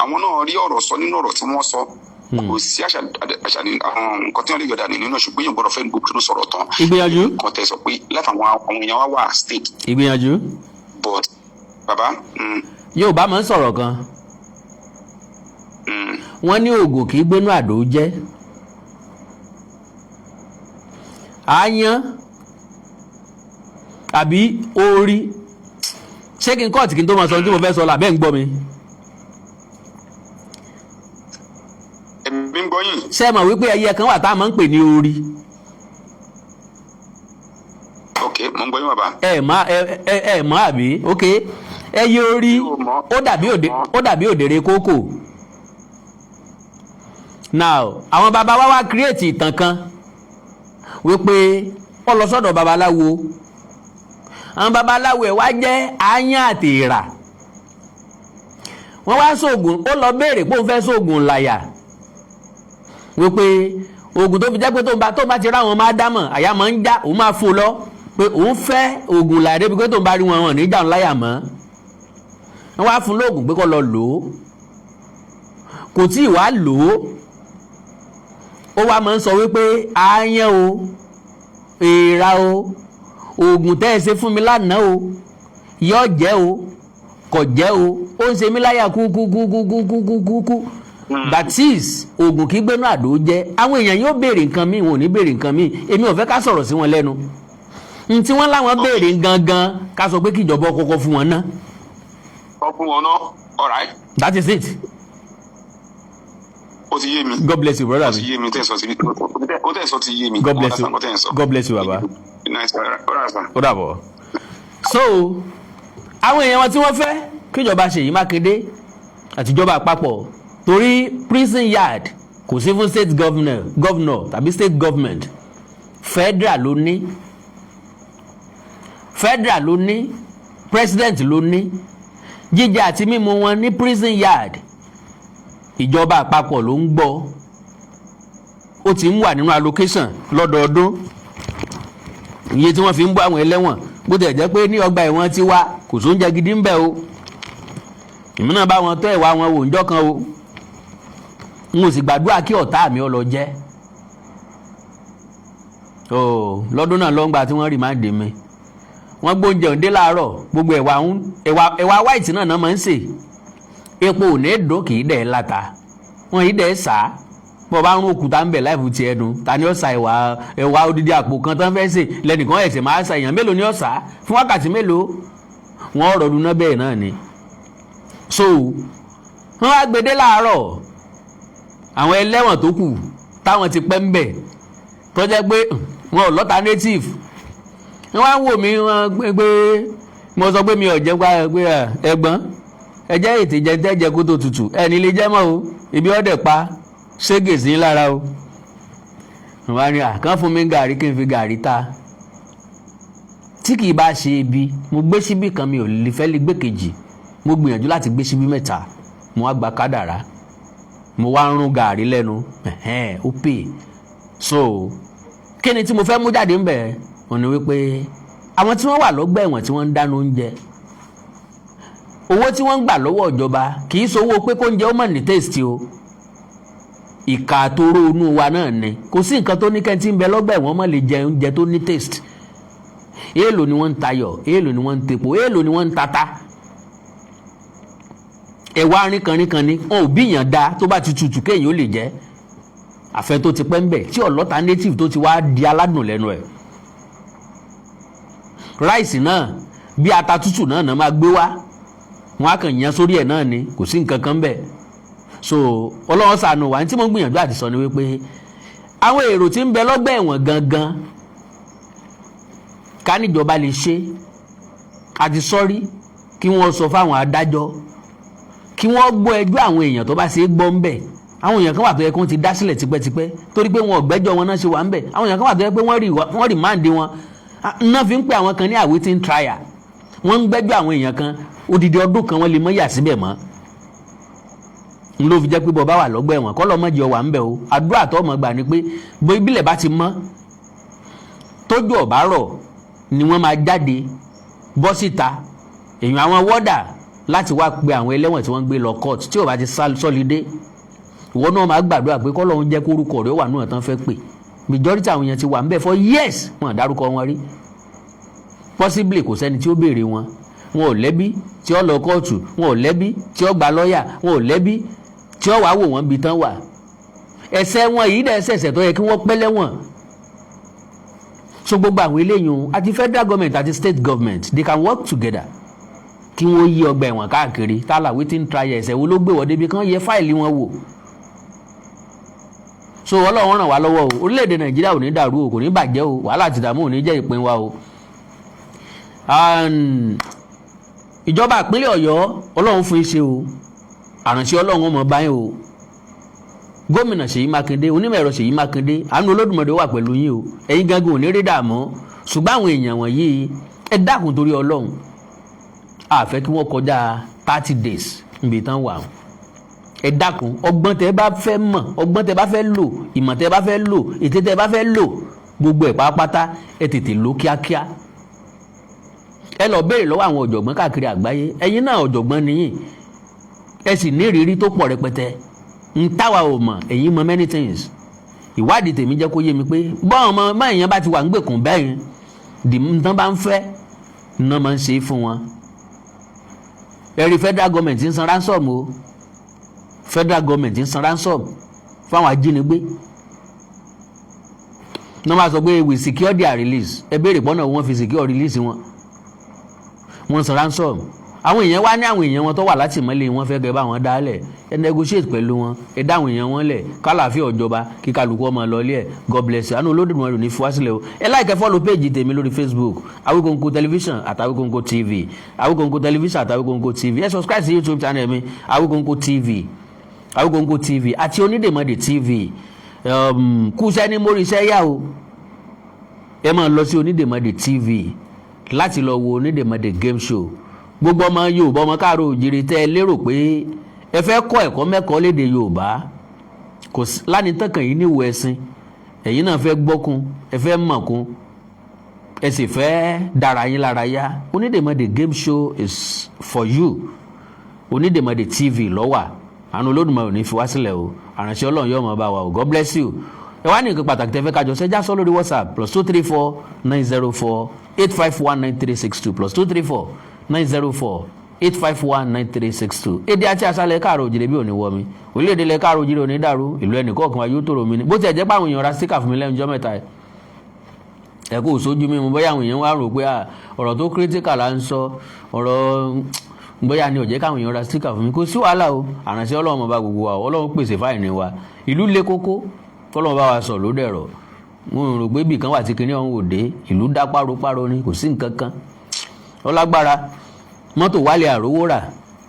àwọn náà rí ọ̀rọ̀ sọ nínú ọ̀rọ̀ tí wọ́n sọ kò sí àṣà ní nǹkan tí wọ́n lè yọ̀dà nínú ṣùgbọ́n yẹn gbọ́dọ̀ fẹ́ gbogbo sọ̀rọ̀ tán ìgbìyànjú kan tẹ̀ sọ pé láti àwọn èèyàn wá wà state. ìgbìyànjú. but bàbá. yóò bá máa ń sọ̀rọ̀ kan wọ́n ní oògùn kì í gbénú àdó jẹ́ àyàn àbí orí ṣé kí n kọ́ọ̀tì kí n tó máa sọ tí mo fẹ́ sọ làbẹ́ ń gbọ́ mi. ẹ̀mí ń gbọ́ yìí. ṣé ẹ mọ̀ wípé ẹyẹ kan wà tá a máa ń pè ní orí. ok mo ń gbọ́ yín bàbá. ẹ mọ̀ àbí ok ẹyẹ orí ó dàbí òdèrè kókò. now àwọn bàbá wa wá create ìtàn kan wípé wọ́n lọ sọ́dọ̀ babaláwo àwọn babaláwo ẹ̀ wá jẹ́ àyàn àti ìrà wọ́n wá sóògùn ó lọ béèrè pé òun fẹ́ sóògùn làyà wípé oògùn tó fi jẹ́ pé tó bá ti ráwọn máa dámọ̀ àyà máa ń já òun máa fò lọ pé òun fẹ́ oògùn làyà débi pé tó ń bá rí wọn hàn níjà òun láyà mọ́ wọ́n wá fún lóògùn pé kó lọ lò ó kò tí ì wá lò ó wá máa ń sọ wípé àyàn o èèrà o oògùn tẹ́ ẹ ṣe fún mi lánàá o yọ jẹ́ o kò jẹ́ o ó ń ṣe mí láyà kúkúkúkúkúkúkú that is oògùn kí gbénú àdó jẹ́ àwọn èèyàn yóò béèrè nǹkan míì wọn ò ní béèrè nǹkan míì èmi ò fẹ́ ká sọ̀rọ̀ sí wọn lẹ́nu tí wọ́n láwọn béèrè gangan ká sọ pé kí ìjọba kọ́kọ́ fún wọn ná. fún wọn náà all right. that is it. ó ti yé mi. God bless you brother. ó ti yé mi tẹ̀sán ti yé mi. God bless you. God bless you baba. ó dàbọ̀. so àwọn èèyàn wọn tí wọ́n fẹ́ kíjọba Ṣèyí Mákindé àtijọba àpapọ̀ torí prison yard kò sí fún state governor tàbí state government federal ló ní president ló ní jíjẹ àti mímu wọn ní prison yard ìjọba àpapọ̀ ló ń gbọ́ ó ti ń wà nínú allocation lọ́dọọdún iye tí wọ́n fi ń bọ́ àwọn ẹlẹ́wọ̀n bó tẹ̀ jẹ́ pé ní ọgbà ẹ̀wọ̀n ti wá kò sóúnjẹ gidi ń bẹ o èmi náà bá wọn tọ́ ìwà wọn wò ńjọ́ kan o n ò sì gbàdúrà kí ọ̀tá mi ọ lọ jẹ́ lọ́dún náà lọ́ngbà tí wọ́n rí máa ń dè mí wọ́n gbóúnjẹ òǹdé láàárọ̀ gbogbo ẹ̀wà white náà máa ń sè epo ò ní dùn kì í dẹ̀ láta wọn yìí dẹ̀ sá bọ́ bá ń rún òkúta ń bẹ̀ láìpù ti ẹnu ta ni ó sa ẹ̀wà odidi àpò kan tán fẹ́ sè lẹ́nìkan ẹ̀sẹ̀ máa sa èèyàn mélòó ni ó sá fún wákàtí mélòó wọn rọ̀ luna bẹ́ẹ̀ náà ni. so wọ́n wá gbede láàárọ̀ àwọn ẹlẹ́wọ̀n tó kù táwọn ti pẹ́ ń bẹ̀ tó jẹ́ pé wọn ò lọ́ta native wọ́n wá ń wò mí wọn pé mo sọ pé mi ò jẹ́ pé ẹ̀gbọ́n ẹjẹ́ ètè jẹ́ kó tó tutù ẹni lè jẹ́ mọ́ o ibi ọ̀dẹ̀ pa ṣégè sí lára o wọ́n á ní àkàn fún mi gàrí kí n fi gàrí ta tí kì í bá ṣe ibi mo gbé síbí kan mi ò lè fẹ́ lè gbé kejì mo gbìyànjú láti gbé síbí mẹ́ta mo wá gba kádàrá mo wá ń rún gàrí lẹ́nu ó pè so kí ni tí mo fẹ́ mú jáde ń bẹ̀ wọ́n ní wípé àwọn tí wọ́n wà lọ́gbà ẹ̀wọ̀n tí wọ́n ń dáná oúnjẹ owó tí wọ́n ń gbà lọ́wọ́ ìjọba kì í ṣowó pé kóúnjẹ ó mọ̀ ní taste o ìka àtòrò inú wa náà ni kò sí nǹkan tó ní kẹ́ntì ń bẹ lọ́gbà ẹ̀wọ̀n mọ̀ lè jẹ oúnjẹ tó ní taste èèlò ni wọ́n ń tayọ̀ èèlò ni wọ́n ń tepo èèlò ni wọ́n ń tata ẹ̀wà rinkanrinkan ni wọn ò bíyàn da tó bá ti tutù kéèyàn ó lè jẹ àfẹ́ tó ti pẹ́ ń bẹ̀ tí ọlọ́ta native tó ti wá di aládùn lẹ́nu ẹ̀ ráìsì náà bí ata tútù náà máa gbé wá wọn á kàn yán sórí ẹ̀ náà ni kò sí nǹkan kan bẹ́ẹ̀ so ọlọ́run ṣàánú wa ní tí mo gbìyànjú àti sọ ni wípé àwọn èrò tí ń bẹ lọ́gbà ẹ̀wọ̀n gangan ká níjọba lè ṣe àti sọ́rí kí wọ́n sọ fáwọn adájọ́ kí wọ́n gbọ́ ẹjọ́ àwọn èèyàn tó bá ṣe é gbọ́ ń bẹ̀ àwọn èèyàn kan wà tó yẹ kí wọ́n ti dá sílẹ̀ tipẹ́tipẹ́ torí pé wọn ò gbẹ́jọ́ wọn náà ṣe wà ń bẹ̀ àwọn èèyàn kan wà tó yẹ pé wọ́n rìmáǹdì wọn náà fi ń pè àwọn kan ní awaiting trial wọ́n ń gbẹ́jọ́ àwọn èèyàn kan odidi ọdún kan wọ́n lè mọ́ yà síbẹ̀ mọ́ n ló fi jẹ́ pé bọ́ bá wà lọ́gbà ẹ̀wọ̀n kọ́ lọ́mọdé ọwà ń bẹ̀ o àdúrà tó ọmọ gbà ni pé bó ibílẹ̀ bá ti mọ́ tójú ọ̀bá rọ̀ ni wọ́n máa jáde bọ́ síta èèyàn àwọn wọ́dà láti wá pe àwọn ẹlẹ́wọ̀n tí wọ́n ń gbé lọ court tí ò bá ti sọ́lidé ìwọ náà máa gbàdúrà pé kọ́lọ́run jẹ́ kórúkọ rẹ̀ wà náà tán fẹ́ pè majority àwọn èèyàn ti wà ń bẹ̀ for years wọn dárúkọ wọn rí possibly kò sẹ́ni tí ó béèrè wọn ò lẹ́bí tí ó lọ kóòtù wọn ò lẹ́bí tí ó gba lọ́ọ̀yà wọn ò lẹ́bí tí ó wàá wò wọ́n bí tán wà ẹ̀ṣẹ̀ wọn yìí dẹ̀ ṣẹ̀ṣẹ̀ tó yẹ kí wọ́n pẹ́ lẹ́wọ̀n so gbogbo àwọn eléyìí àti federal government àti state government they can work together kí wọ́n yí ọgbà ẹ̀wọ̀n káàkiri tálà waiting trial ẹ̀ṣẹ̀ wo ló gbé wọ́n débi kán yẹ fáìlì wọn wò so ọlọ́run ràn wá lọ́wọ́ o orílẹ̀-èdè nàìjíríà ò ní dàrú o kò ní bàjẹ́ o wàhálà àti ìdààmú ò ní jẹ́ ìpín wa o ìjọba ìpínlẹ̀ ọ̀yọ́ ọlọ́run fún iṣẹ́ o àránṣẹ́ ọlọ́run ọmọ báyìí o gómìnà ṣèyí mákindé onímọ̀ ẹ̀rọ ṣèyí mákindé àánú olódùmarè wà pẹ̀lú yín o ẹ̀yin gangan ò ní rí dààmú ṣùgbọ́n àwọn èèyàn wọ̀nyí ẹ dákun torí ọlọ́run àfẹ́ kí wọ́n kọjá 30 days níbi tán wà ẹ dákun ọgbọ́n tẹ́ bá fẹ́ mọ̀ ọgbọ́n tẹ́ bá fẹ́ lò ìmọ̀ tẹ́ bá fẹ́ lò ète tẹ́ bá fẹ́ lò gbogbo ẹ̀ pátápátá ẹ tètè lò kíákíá ẹ lọ béèrè lọ́wọ́ àwọn ọ̀jọ̀gbọ́n káàkiri àgbáyé ẹ̀yin náà ọ̀jọ̀gbọ́n nìyí ẹ sì ní ìrírí tó pọ̀ rẹpẹtẹ ń táwa ò mọ̀ ẹ̀yin mọ̀ many things ìwádìí tèmi jẹ́ kó yé mi pé bọ́n ọmọ báyìí yẹn bá ti wà ń gbèkùn bẹ́ẹ̀ nǹkan bá ń fẹ́ iná máa ń ṣe é fún wọn ẹ̀rí federal government ń san ransom o federal government ń san ransom fáwọn ajínigbé ní wọ́n máa sọ pé we secure their release ẹ béèrè pọ́nà wọ́n fi secure release wọn wọ́n san ransom àwọn èèyàn wá ní àwọn èèyàn wọn tó wà látìmọ́lé wọn fẹ́ gẹ́ bá wọn dálẹ̀ ẹ negotiate pẹ̀lú wọn ẹ dá àwọn èèyàn wọn lẹ̀ kálàáfíà ọ̀jọba kí kálukú ọmọ lọlé ẹ̀ God bless you àánú Olódùmarè ní fi wá sílẹ̀ o ẹ like follow page tèmi lórí Facebook Awikonko television àti Awikonko TV Awikonko television àti Awikonko TV ẹ subscribe sí YouTube channel mi Awikonko TV Awikonko TV àti Onídèmọdè TV kúṣẹ́ ní mórí iṣẹ́ yá o ẹ máa lọ sí Onídèmọdè TV láti lọ wo Onídèmọdè game show gbogbo ọmọ Yorùbá ọmọ káàró òjìrì tẹ́ ẹ lérò pé ẹ fẹ́ kọ́ ẹ̀kọ́ mẹ́kọ̀ọ́ lédè Yorùbá kò lánìí tọkàn yìí níwò ẹ̀sìn ẹ̀yin náà fẹ́ gbọ́kun ẹ fẹ́ mọ̀kun ẹ sì fẹ́ dára yín lára yá Onídèmọdè game show is for you Onídèmọdè TV lọ́wà àánú Olódùmarè ò ní fi wá sílẹ̀ o àránṣẹ́ Ọlọ́run yóò mọ̀ bá wa o God bless you ẹ wá ní nǹkan pàtàkì tẹ́ fẹ́ kájọ ṣẹ́já sọ lórí WhatsApp +234 904 851 9362 +234 904 8519362. èdè àti àṣàlẹ̀ káàrọ̀ òjìrè bí òní wọ mi orílẹ̀-èdè lẹ káàrọ̀ òjìrè òní dàrú ìlú ẹnìkọ̀ọ̀kan wa yóò tòrò mi ni bó tiẹ̀ jẹ́ pé àwọn èèyàn ra síkà fún mi lẹ́nu ọjọ́ mẹ́ta ẹ̀ kó sójú mi mo bóyá àwọn èèyàn wá rò pé ọ̀rọ̀ tó kírítíkà là ń sọ ọ̀rọ̀ bóyá ni ò jẹ́ káwọn èèyàn ra síkà fún mi kò sí wàhálà o àránṣẹ́ ọlọ́run ọba gbogbo wa ọlọ́run pèsè fáìní wa ìlú le kókó tọ́lọ́run bá wa sọ ló dẹ̀rọ̀ mo rò pé ibì kan wà tí kinní ọ̀hún òde ìlú dá páropáro ni kò sí nǹkan kan ọlágbára mọ́tò wálé àrówó rà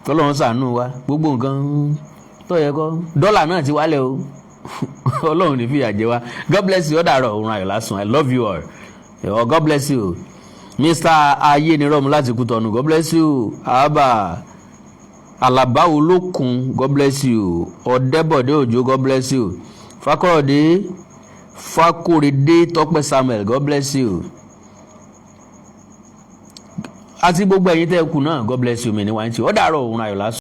tọ́lọ́run ṣàánú wa gbogbo nǹkan tó yẹ kọ́ dọ́là náà ti wálẹ̀ o ọlọ́run ní fìyà jẹ wa God bless you ọ̀dàrọ̀ òun ayọ̀ lásán I love you all God bless you Mr. Ayénirọ́mù láti Kútọ̀nù God bless you Abba Alaba Olókun God bless you Ọ̀dẹ́bọ̀dé Òjó God bless you Fakọ́rọ̀dé Fakorede Tọ́pẹ́ Samuel God bless you àti gbogbo ẹ̀yin tẹ́ kù náà God bless you mi ní wáyé tí ó dàárọ̀ òun ayọ̀ lásán.